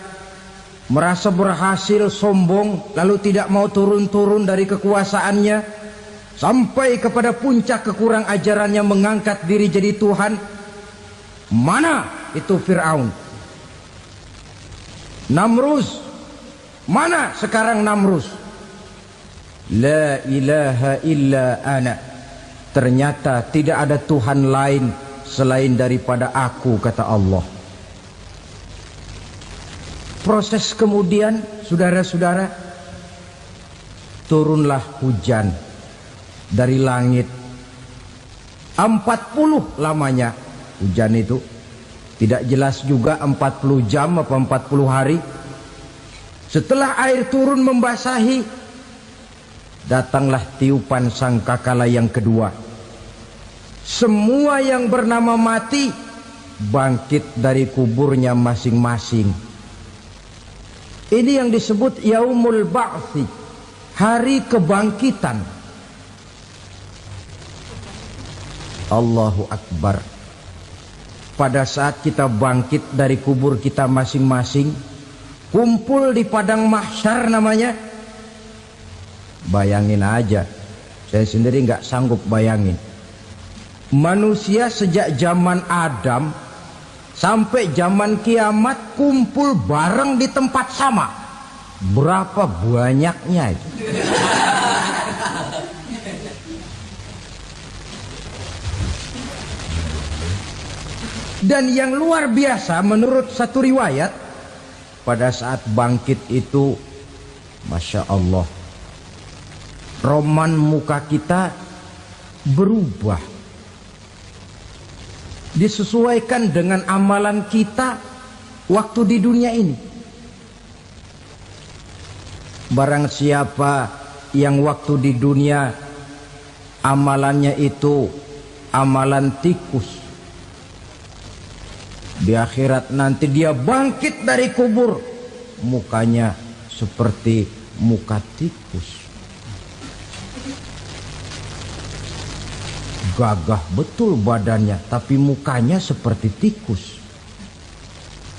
merasa berhasil, sombong, lalu tidak mau turun-turun dari kekuasaannya, sampai kepada puncak kekurang ajarannya mengangkat diri jadi Tuhan. Mana itu Fir'aun? Namrus. Mana sekarang Namrus? La ilaha illa ana. Ternyata tidak ada Tuhan lain selain daripada aku, kata Allah. Proses kemudian, saudara-saudara, turunlah hujan dari langit. 40 lamanya hujan itu. Tidak jelas juga 40 jam apa 40 hari. Setelah air turun membasahi, datanglah tiupan sangkakala yang kedua. Semua yang bernama mati bangkit dari kuburnya masing-masing. Ini yang disebut Yaumul Ba'thi, hari kebangkitan. Allahu Akbar. Pada saat kita bangkit dari kubur kita masing-masing, kumpul di padang mahsyar namanya. Bayangin aja, saya sendiri nggak sanggup bayangin. Manusia sejak zaman Adam sampai zaman kiamat kumpul bareng di tempat sama. Berapa banyaknya itu? Dan yang luar biasa menurut satu riwayat, pada saat bangkit itu, Masya Allah, roman muka kita berubah, disesuaikan dengan amalan kita waktu di dunia ini. Barang siapa yang waktu di dunia amalannya itu amalan tikus, di akhirat nanti dia bangkit dari kubur, mukanya seperti muka tikus. Gagah betul badannya, tapi mukanya seperti tikus.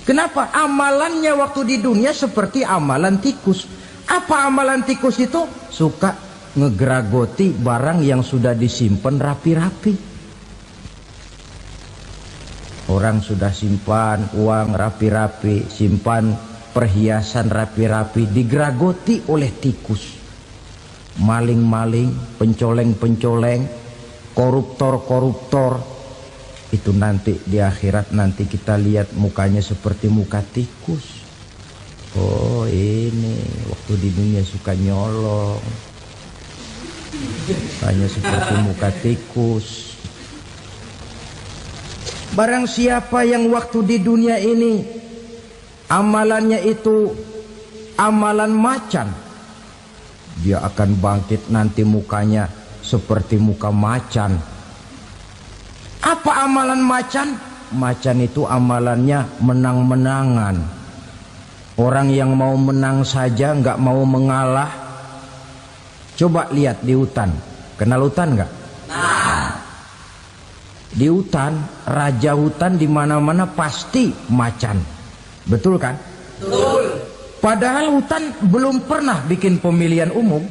Kenapa? Amalannya waktu di dunia seperti amalan tikus. Apa amalan tikus itu? Suka ngegeragoti barang yang sudah disimpan rapi-rapi. Orang sudah simpan uang rapi-rapi, simpan perhiasan rapi-rapi, digeragoti oleh tikus. Maling-maling, pencoleng-pencoleng, koruptor-koruptor, itu nanti di akhirat nanti kita lihat mukanya seperti muka tikus. Oh, ini waktu di dunia suka nyolong, mukanya seperti muka tikus. Barang siapa yang waktu di dunia ini amalannya itu amalan macan, dia akan bangkit nanti mukanya seperti muka macan. Apa amalan macan? Macan itu amalannya menang-menangan. Orang yang mau menang saja nggak mau mengalah. Coba lihat di hutan. Kenal hutan nggak? Di hutan, raja hutan di mana-mana pasti macan. Betul kan? Betul. Padahal hutan belum pernah bikin pemilihan umum.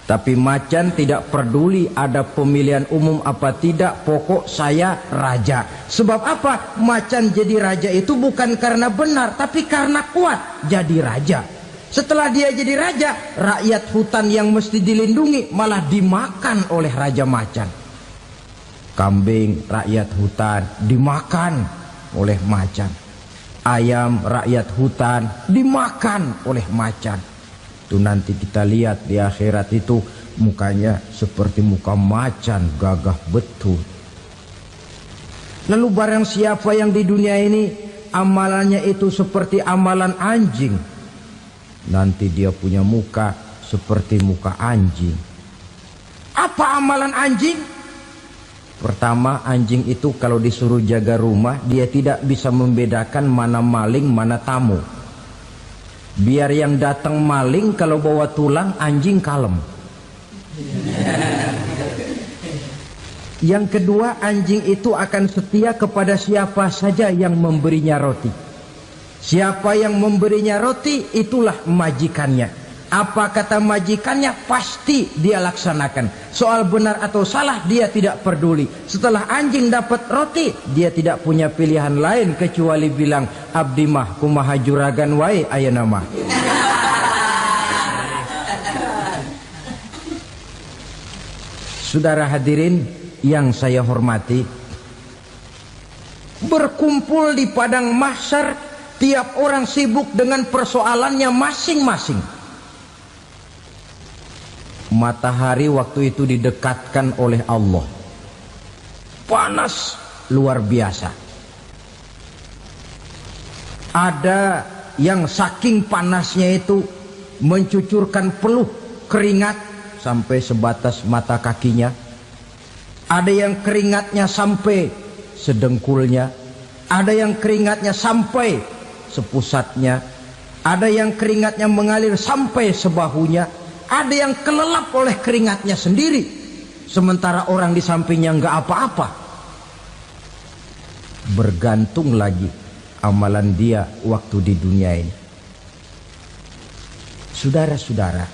Tapi macan tidak peduli ada pemilihan umum apa tidak, pokok saya raja. Sebab apa? Macan jadi raja itu bukan karena benar, tapi karena kuat jadi raja. Setelah dia jadi raja, rakyat hutan yang mesti dilindungi malah dimakan oleh raja macan. Kambing rakyat hutan dimakan oleh macan. Ayam rakyat hutan dimakan oleh macan. Itu nanti kita lihat di akhirat itu mukanya seperti muka macan, gagah betul. Lalu barang siapa yang di dunia ini amalannya itu seperti amalan anjing, nanti dia punya muka seperti muka anjing. Apa amalan anjing? Pertama, anjing itu kalau disuruh jaga rumah, dia tidak bisa membedakan mana maling, mana tamu. Biar yang datang maling, kalau bawa tulang, anjing kalem. Yang kedua, anjing itu akan setia kepada siapa saja yang memberinya roti. Siapa yang memberinya roti, itulah majikannya. Apa kata majikannya pasti dia laksanakan. Soal benar atau salah dia tidak peduli. Setelah anjing dapat roti, dia tidak punya pilihan lain kecuali bilang, abdi mah kumaha juragan wae ayeuna mah. Saudara hadirin yang saya hormati, berkumpul di padang mahsyar, tiap orang sibuk dengan persoalannya masing-masing. Matahari waktu itu didekatkan oleh Allah, panas luar biasa. Ada yang saking panasnya itu mencucurkan peluh keringat sampai sebatas mata kakinya. Ada yang keringatnya sampai sedengkulnya, ada yang keringatnya sampai sepusatnya, ada yang keringatnya mengalir sampai sebahunya, ada yang kelelap oleh keringatnya sendiri, sementara orang di sampingnya nggak apa-apa. Bergantung lagi amalan dia waktu di dunia ini. Saudara-saudara,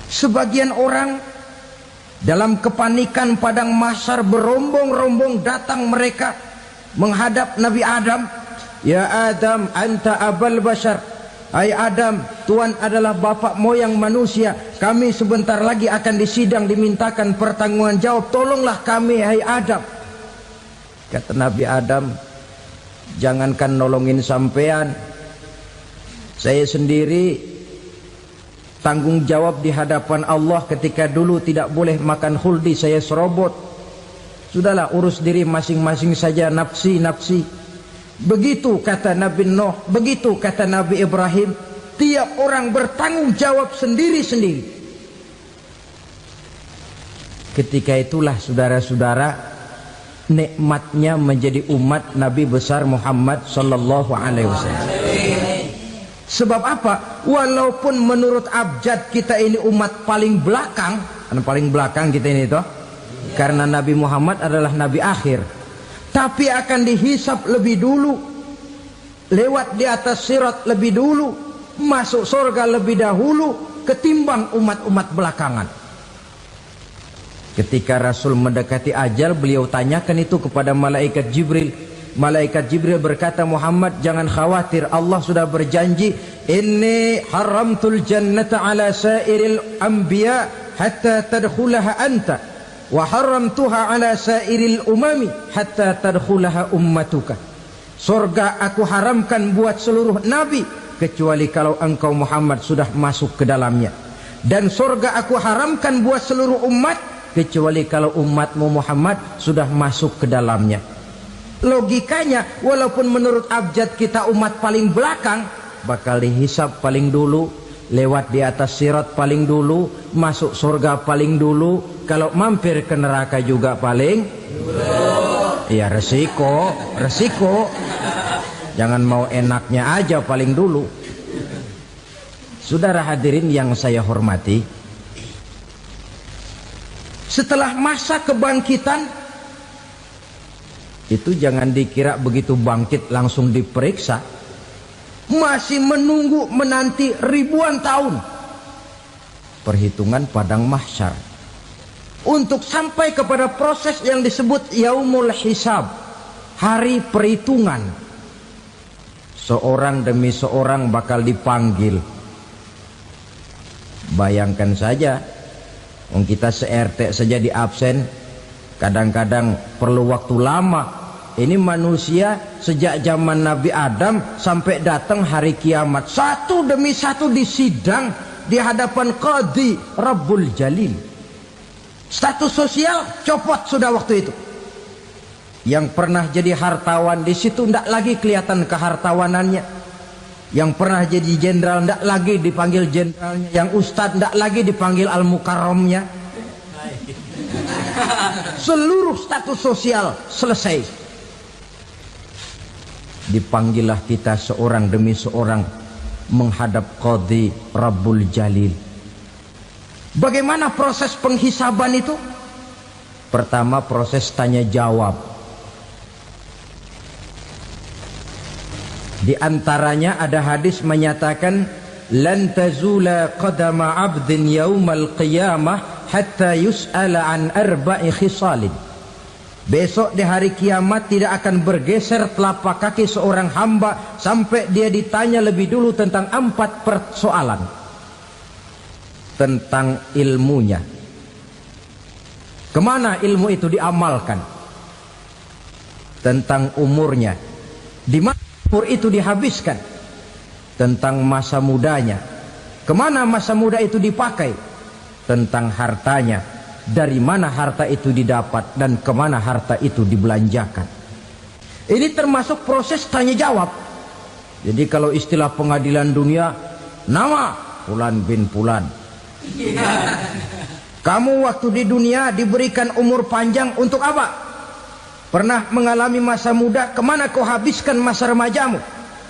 sebagian orang dalam kepanikan padang mahsyar berombong-rombong datang mereka menghadap Nabi Adam. Ya Adam, anta abal bashar. Hai Adam, Tuhan adalah bapak moyang manusia. Kami sebentar lagi akan disidang, dimintakan pertanggungan jawab. Tolonglah kami, hai Adam. Kata Nabi Adam, jangankan nolongin sampean, saya sendiri tanggung jawab di hadapan Allah ketika dulu tidak boleh makan khuldi, saya serobot. Sudahlah, urus diri masing-masing saja, nafsi. Begitu kata Nabi Nuh, begitu kata Nabi Ibrahim. Tiap orang bertanggung jawab sendiri-sendiri. Ketika itulah saudara-saudara, nikmatnya menjadi umat Nabi besar Muhammad sallallahu alaihi wasallam. Sebab apa? Walaupun menurut abjad kita ini umat paling belakang, paling belakang kita ini toh, karena Nabi Muhammad adalah Nabi akhir, tapi akan dihisap lebih dulu, lewat di atas sirat lebih dulu, masuk surga lebih dahulu ketimbang umat-umat belakangan. Ketika Rasul mendekati ajal, beliau tanyakan itu kepada malaikat Jibril. Malaikat Jibril berkata, Muhammad jangan khawatir, Allah sudah berjanji, inni haramtul jannata ala sairil anbiya hatta tadkhulaha anta wa haramtuha ala sairil umami hatta tadkhulaha ummatuka. Surga aku haramkan buat seluruh nabi kecuali kalau engkau Muhammad sudah masuk ke dalamnya, dan surga aku haramkan buat seluruh umat kecuali kalau umatmu Muhammad sudah masuk ke dalamnya. Logikanya, walaupun menurut abjad kita umat paling belakang, bakal dihisap paling dulu, lewat di atas sirat paling dulu, masuk surga paling dulu, kalau mampir ke neraka juga paling dulu. Ya resiko. Jangan mau enaknya aja paling dulu. Saudara hadirin yang saya hormati, setelah masa kebangkitan itu jangan dikira begitu bangkit langsung diperiksa. Masih menunggu menanti ribuan tahun perhitungan padang mahsyar untuk sampai kepada proses yang disebut yaumul hisab, hari perhitungan. Seorang demi seorang bakal dipanggil. Bayangkan saja, kita se-RT saja di absen, kadang-kadang perlu waktu lama. Ini manusia sejak zaman Nabi Adam sampai datang hari kiamat, satu demi satu disidang di hadapan Qadhi Rabbul Jalil. Status sosial copot sudah waktu itu. Yang pernah jadi hartawan di situ tidak lagi kelihatan kehartawanannya. Yang pernah jadi jenderal tidak lagi dipanggil jenderalnya. Yang ustadz tidak lagi dipanggil al-mukarramnya. Seluruh status sosial selesai. Dipanggillah kita seorang demi seorang menghadap Qadhi Rabbul Jalil. Bagaimana proses penghisaban itu? Pertama, proses tanya jawab. Di antaranya ada hadis menyatakan, lan tazula qadama 'abdin yaumal qiyamah hatta yus'ala an arba'i khisalin. Besok di hari kiamat tidak akan bergeser telapak kaki seorang hamba sampai dia ditanya lebih dulu tentang 4 persoalan. Tentang ilmunya, kemana ilmu itu diamalkan. Tentang umurnya, di mana umur itu dihabiskan. Tentang masa mudanya, kemana masa muda itu dipakai. tentang hartanya, dari mana harta itu didapat dan kemana harta itu dibelanjakan. Ini termasuk proses tanya jawab. Jadi kalau istilah pengadilan dunia, nama Fulan bin Fulan. Kamu waktu di dunia diberikan umur panjang untuk apa? Pernah mengalami masa muda, kemana kau habiskan masa remajamu?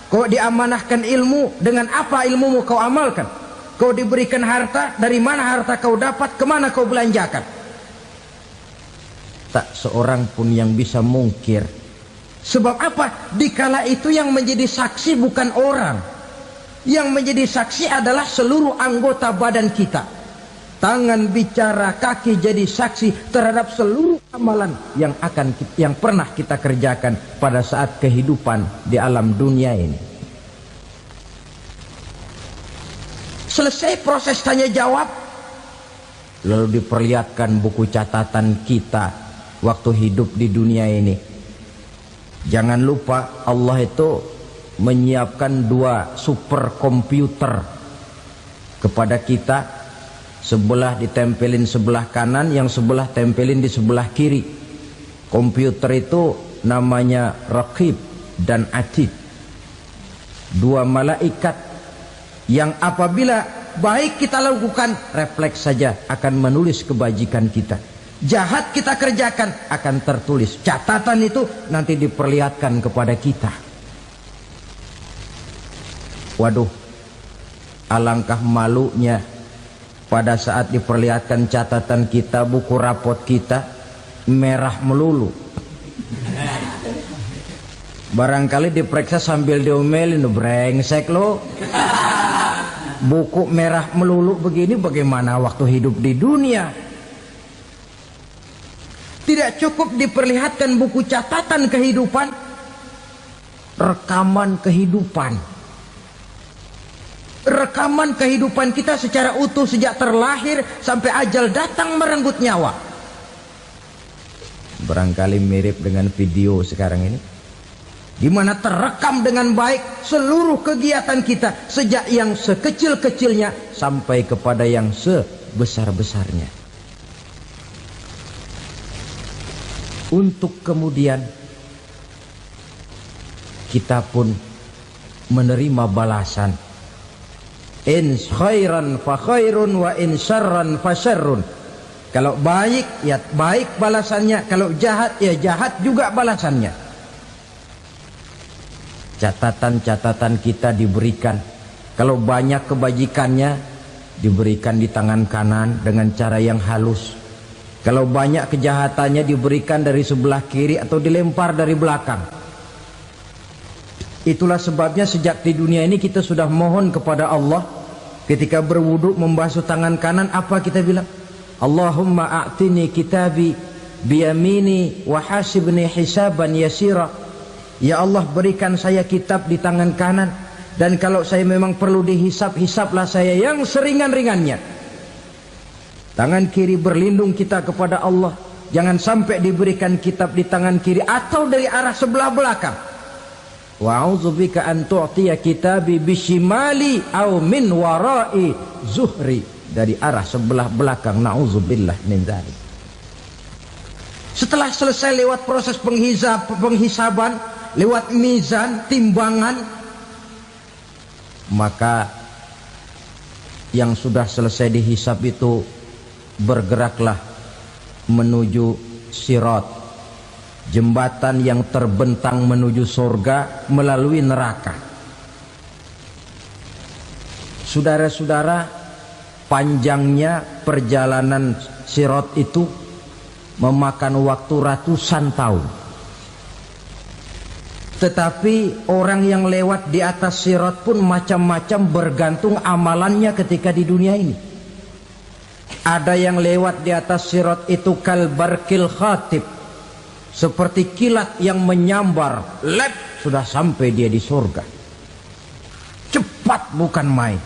Kau diamanahkan ilmu, dengan apa ilmumu kau amalkan? Kau diberikan harta, dari mana harta kau dapat, kemana kau belanjakan? Tak seorang pun yang bisa mungkir. Sebab apa? Dikala itu yang menjadi saksi bukan orang. Yang menjadi saksi adalah seluruh anggota badan kita. Tangan bicara, kaki jadi saksi terhadap seluruh amalan yang pernah kita kerjakan pada saat kehidupan di alam dunia ini. Selesai proses tanya jawab, lalu diperlihatkan buku catatan kita waktu hidup di dunia ini. Jangan lupa Allah itu menyiapkan 2 superkomputer kepada kita. Sebelah ditempelin sebelah kanan, yang sebelah tempelin di sebelah kiri. Komputer itu namanya Raqib dan Atid. 2 malaikat yang apabila baik kita lakukan, refleks saja akan menulis kebajikan kita. Jahat kita kerjakan, akan tertulis. Catatan itu nanti diperlihatkan kepada kita. Waduh, alangkah malunya pada saat diperlihatkan catatan kita, buku rapot kita merah melulu. Barangkali diperiksa sambil diomelin, brengsek lo. Buku merah melulu begini, bagaimana waktu hidup di dunia? Tidak cukup diperlihatkan buku catatan kehidupan, rekaman kehidupan. Rekaman kehidupan kita secara utuh sejak terlahir sampai ajal datang merenggut nyawa. Barangkali mirip dengan video sekarang ini, di mana terekam dengan baik seluruh kegiatan kita, sejak yang sekecil-kecilnya sampai kepada yang sebesar-besarnya. Untuk kemudian kita pun menerima balasan. In khairan fa khairun wa in syarran fa syarrun. Kalau baik ya baik balasannya, kalau jahat ya jahat juga balasannya. Catatan-catatan kita diberikan. Kalau banyak kebajikannya diberikan di tangan kanan dengan cara yang halus. Kalau banyak kejahatannya diberikan dari sebelah kiri atau dilempar dari belakang. Itulah sebabnya sejak di dunia ini kita sudah mohon kepada Allah. Ketika berwudu membasuh tangan kanan, apa kita bilang? Allahumma a'tini kitabi biyamini wa hasibni hisaban yasira. Ya Allah, berikan saya kitab di tangan kanan, dan kalau saya memang perlu dihisap, hisaplah saya yang seringan-ringannya. Tangan kiri berlindung kita kepada Allah. Jangan sampai diberikan kitab di tangan kiri atau dari arah sebelah belakang. Wa a'udzubika an tu'tiya kitabi bishimali aw min wara'i zuhri, dari arah sebelah belakang. Na'udzubillah min dzalik. Setelah selesai lewat proses penghisaban, lewat mizan, timbangan, maka yang sudah selesai dihisab itu bergeraklah menuju sirat, jembatan yang terbentang menuju surga melalui neraka. Saudara-saudara, panjangnya perjalanan sirat itu memakan waktu ratusan tahun. Tetapi orang yang lewat di atas sirat pun macam-macam, bergantung amalannya ketika di dunia ini. Ada yang lewat di atas sirat itu kalbarkil khatib, seperti kilat yang menyambar, lep, sudah sampai dia di surga. Cepat bukan main.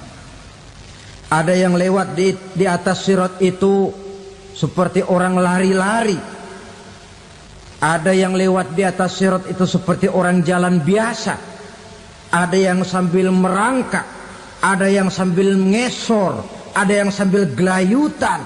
Ada yang lewat di atas sirat itu seperti orang lari-lari. Ada yang lewat di atas sirat itu seperti orang jalan biasa. Ada yang sambil merangkak, ada yang sambil ngesor, ada yang sambil gelayutan,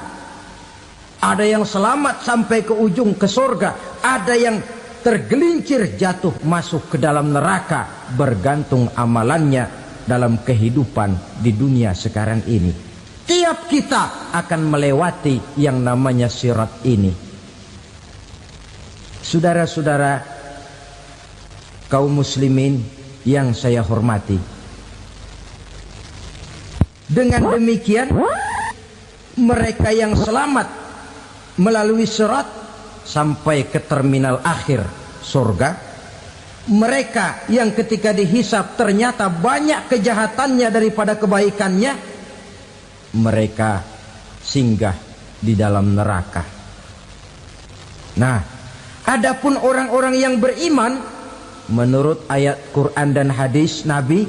ada yang selamat sampai ke ujung ke surga, ada yang tergelincir jatuh masuk ke dalam neraka, bergantung amalannya dalam kehidupan di dunia sekarang ini. Tiap kita akan melewati yang namanya sirat ini. Saudara-saudara kaum muslimin yang saya hormati, dengan demikian mereka yang selamat melalui sirat sampai ke terminal akhir surga, mereka yang ketika dihisab ternyata banyak kejahatannya daripada kebaikannya, mereka singgah di dalam neraka. Nah, adapun orang-orang yang beriman menurut ayat Quran dan hadis Nabi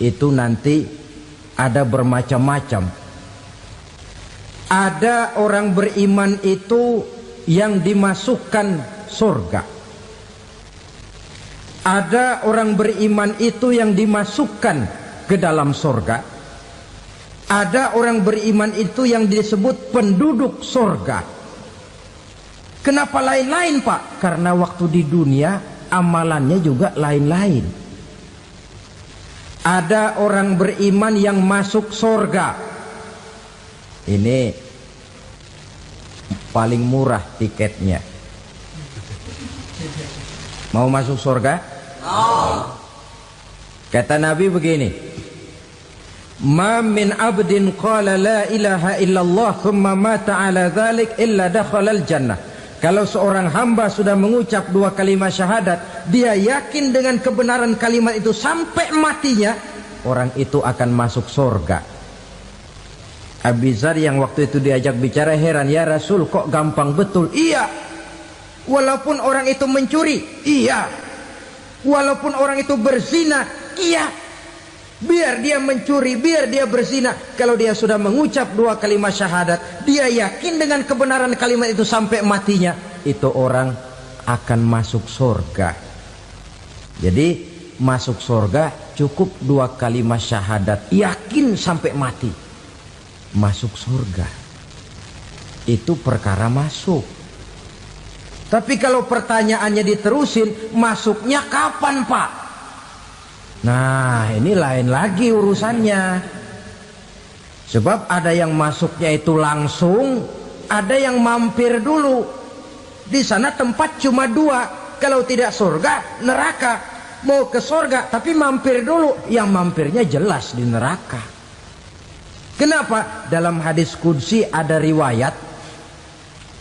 itu nanti ada bermacam-macam. Ada orang beriman itu yang dimasukkan surga. Ada orang beriman itu yang dimasukkan ke dalam surga. Ada orang beriman itu yang disebut penduduk surga. Kenapa lain-lain, Pak? Karena waktu di dunia amalannya juga lain-lain. Ada orang beriman yang masuk surga. Ini paling murah tiketnya. Mau masuk surga? Kata Nabi begini, ma min abdin qala la ilaha illallah thumma mata ala dhalik illa dakhalal jannah. Kalau seorang hamba sudah mengucap dua kalimat syahadat, dia yakin dengan kebenaran kalimat itu sampai matinya, orang itu akan masuk surga. Abi Dzar yang waktu itu diajak bicara heran, ya Rasul kok gampang betul? Iya. Walaupun orang itu mencuri, iya. Walaupun orang itu berzina, iya. Biar dia mencuri, biar dia berzina, kalau dia sudah mengucap dua kalimat syahadat, dia yakin dengan kebenaran kalimat itu sampai matinya, itu orang akan masuk surga. Jadi masuk surga cukup dua kalimat syahadat, yakin sampai mati, masuk surga. Itu perkara masuk. Tapi kalau pertanyaannya diterusin, masuknya kapan, Pak? Nah, ini lain lagi urusannya. Sebab ada yang masuknya itu langsung, ada yang mampir dulu. Di sana tempat cuma dua, kalau tidak surga, neraka. Mau ke surga tapi mampir dulu, yang mampirnya jelas di neraka. Kenapa? Dalam hadis qudsi ada riwayat,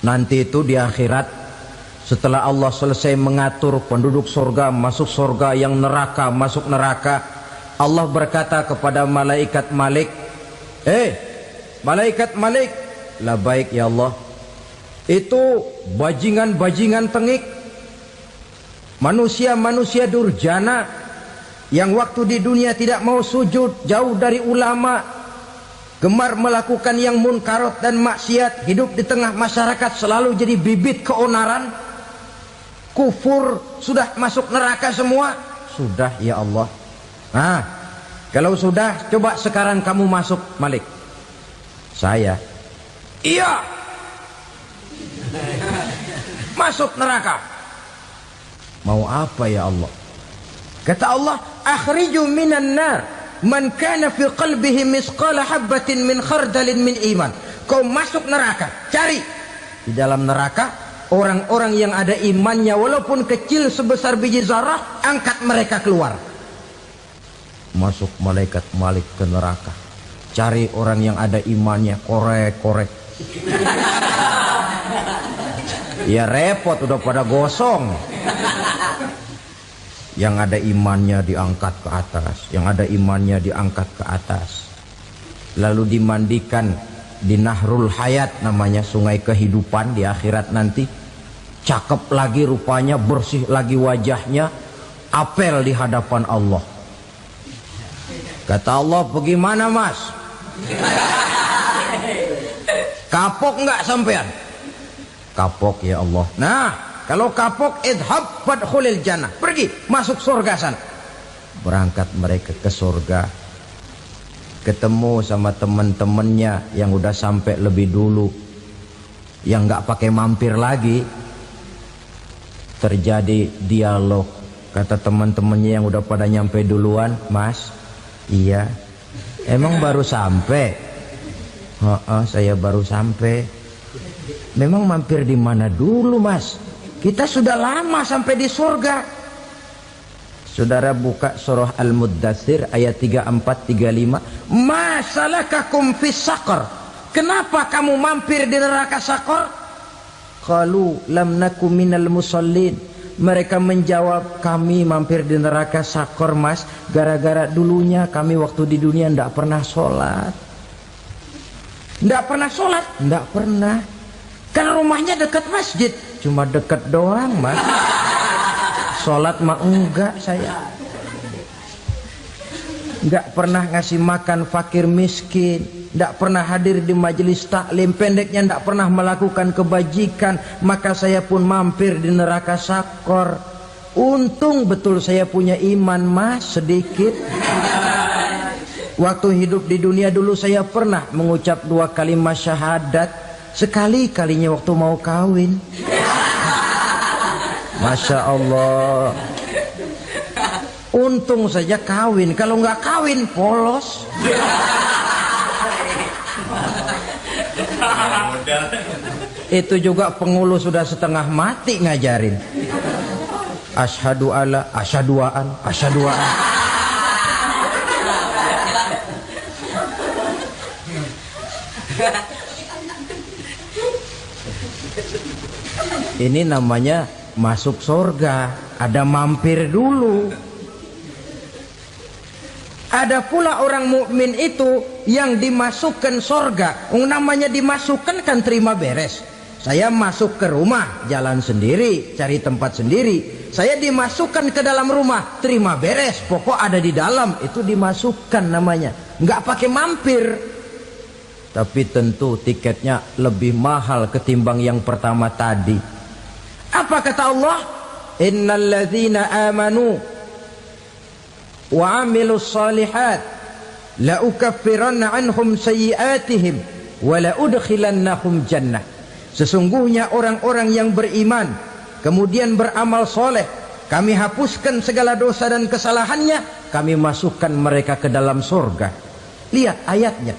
nanti itu di akhirat, setelah Allah selesai mengatur penduduk surga masuk surga, yang neraka masuk neraka, Allah berkata kepada malaikat Malik, malaikat Malik, labaik ya Allah. Itu bajingan-bajingan tengik, manusia-manusia durjana yang waktu di dunia tidak mau sujud, jauh dari ulama, gemar melakukan yang munkarat dan maksiat, hidup di tengah masyarakat selalu jadi bibit keonaran, kufur, sudah masuk neraka semua. Sudah ya Allah. Nah, kalau sudah, coba sekarang kamu masuk, Malik. Saya, iya, masuk neraka. Mau apa ya Allah? Kata Allah, akhriju minan nar man kana fi qalbihi misqala habbatin min khardalin min iman. Kau masuk neraka, cari di dalam neraka orang-orang yang ada imannya walaupun kecil sebesar biji zarah, angkat mereka keluar. Masuk malaikat Malik ke neraka, cari orang yang ada imannya, korek-korek. Ya repot, udah pada gosong. Yang ada imannya diangkat ke atas, yang ada imannya diangkat ke atas, lalu dimandikan di Nahrul Hayat, namanya sungai kehidupan di akhirat nanti. Cakep lagi rupanya, bersih lagi wajahnya, apel di hadapan Allah. Kata Allah, bagaimana mas? Kapok nggak sampean? Kapok ya Allah. Nah, kalau kapok, idhab fadkhulil jannah, pergi masuk surga sana. Berangkat mereka ke surga. ketemu sama teman-temannya yang udah sampai lebih dulu, yang nggak pakai mampir lagi. Terjadi dialog. Kata teman-temannya yang udah pada nyampe duluan, "Mas, iya, emang baru sampai?" Saya baru sampai." "Memang mampir di mana dulu, Mas? Kita sudah lama sampai di surga." Saudara buka surah Al-Muddatsir ayat 34-35. "Ma salakakum fis saqar?" Kenapa kamu mampir di neraka Saqar? Qalu lam naku minal musallin. Mereka menjawab, kami mampir di neraka Saqar, Mas, gara-gara dulunya kami waktu di dunia tidak pernah sholat. Tidak pernah sholat? Tidak pernah. Kan rumahnya dekat masjid. Cuma dekat doang, Mas. Sholat mah enggak saya. Enggak pernah ngasih makan fakir miskin, enggak pernah hadir di majelis taklim, pendeknya enggak pernah melakukan kebajikan. Maka saya pun mampir di neraka Saqar. Untung betul saya punya iman, Mas, sedikit. Waktu hidup di dunia dulu saya pernah mengucap 2 kalimat syahadat. Sekali-kalinya waktu mau kawin. Masya Allah. Untung saja kawin. Kalau nggak kawin polos. Itu juga pengulu sudah setengah mati ngajarin. Asyhadu alla, asyaduaan, asyaduaan. Ini namanya masuk surga, ada mampir dulu. Ada pula orang mukmin itu yang dimasukkan surga. Namanya dimasukkan kan terima beres. Saya masuk ke rumah, jalan sendiri, cari tempat sendiri. Saya dimasukkan ke dalam rumah, terima beres, pokok ada di dalam, itu dimasukkan namanya. Nggak pakai mampir. Tapi tentu tiketnya lebih mahal ketimbang yang pertama tadi. Apa kata Allah? Innal ladzina amanu wa amilus salihat la ukaffiranna anhum sayyi'atihim wa la udkhilannahum jannah. Sesungguhnya orang-orang yang beriman kemudian beramal soleh, kami hapuskan segala dosa dan kesalahannya, kami masukkan mereka ke dalam surga. Lihat ayatnya.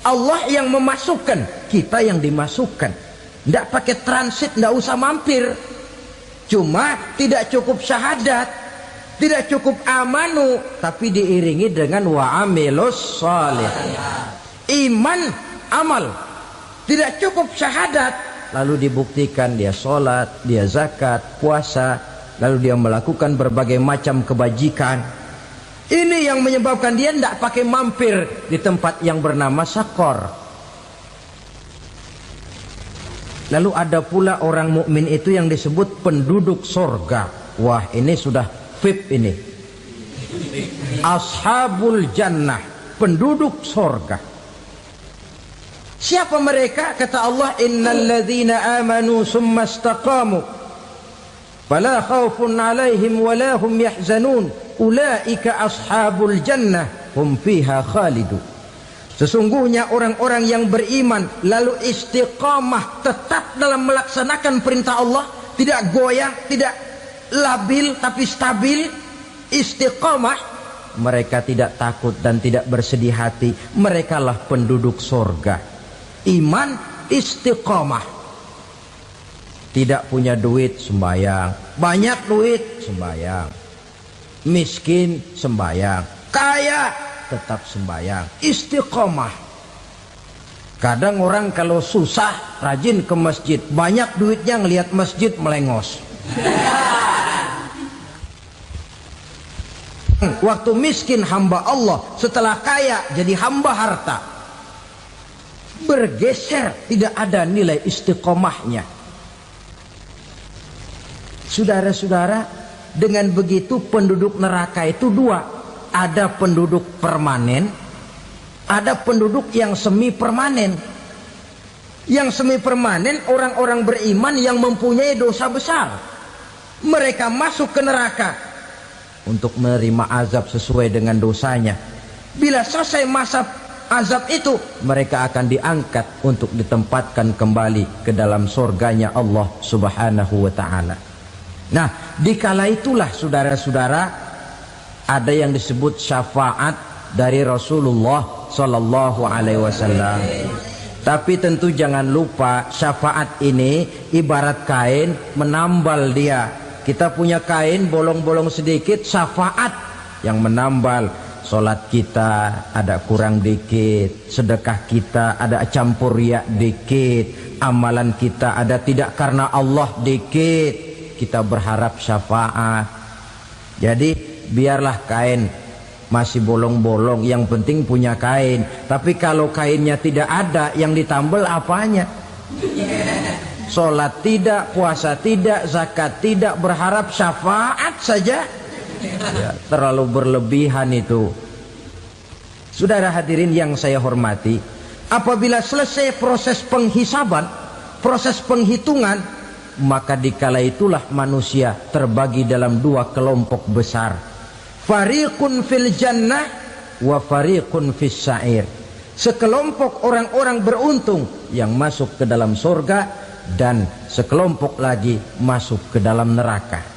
Allah yang memasukkan, kita yang dimasukkan. Tidak pakai transit, tidak usah mampir. Cuma tidak cukup syahadat, tidak cukup amanu, tapi diiringi dengan wa'amilus salih. Iman, amal. Tidak cukup syahadat, lalu dibuktikan dia sholat, dia zakat, puasa, lalu dia melakukan berbagai macam kebajikan. Ini yang menyebabkan dia tidak pakai mampir di tempat yang bernama Saqar. Lalu ada pula orang mukmin itu yang disebut penduduk surga. Wah, ini sudah VIP ini. Ashabul jannah, penduduk surga. Siapa mereka? Kata Allah, innal ladzina amanu summa istaqamu fala khaufun 'alaihim wala hum yahzanun ulaika ashabul jannah hum fiha khalidun. Sesungguhnya orang-orang yang beriman lalu istiqamah, tetap dalam melaksanakan perintah Allah, tidak goyah, tidak labil tapi stabil, istiqamah, mereka tidak takut dan tidak bersedih hati. Merekalah penduduk surga. Iman, istiqamah. Tidak punya duit, sembahyang. Banyak duit, sembahyang. Miskin, sembahyang. Kaya, tetap sembahyang. Istiqomah. Kadang orang kalau susah rajin ke masjid, banyak duitnya ngelihat masjid melengos. Waktu miskin hamba Allah, setelah kaya jadi hamba harta. Bergeser, tidak ada nilai istiqomahnya. Saudara-saudara, dengan begitu penduduk neraka itu dua. Ada penduduk permanen, ada penduduk yang semi permanen. Yang semi permanen orang-orang beriman yang mempunyai dosa besar. Mereka masuk ke neraka untuk menerima azab sesuai dengan dosanya. Bila selesai masa azab itu, mereka akan diangkat untuk ditempatkan kembali ke dalam surganya Allah Subhanahu wa ta'ala. Nah, dikala itulah saudara-saudara, ada yang disebut syafaat dari Rasulullah Sallallahu Alaihi Wasallam. Tapi tentu jangan lupa, syafaat ini ibarat kain menambal dia. Kita punya kain bolong-bolong sedikit, syafaat yang menambal. Solat kita ada kurang dikit, sedekah kita ada campur riak dikit, amalan kita ada tidak karena Allah dikit. Kita berharap syafaat. Jadi biarlah kain masih bolong-bolong, yang penting punya kain. Tapi kalau kainnya tidak ada, yang ditambal apanya? Sholat tidak, puasa tidak, zakat tidak, berharap syafaat saja. Ya, terlalu berlebihan itu. Saudara hadirin yang saya hormati, apabila selesai proses penghisaban, proses penghitungan, maka dikala itulah manusia terbagi dalam dua kelompok besar. Fariqun fil jannah wa fariqun fis sa'ir. Sekelompok orang-orang beruntung yang masuk ke dalam surga, dan sekelompok lagi masuk ke dalam neraka.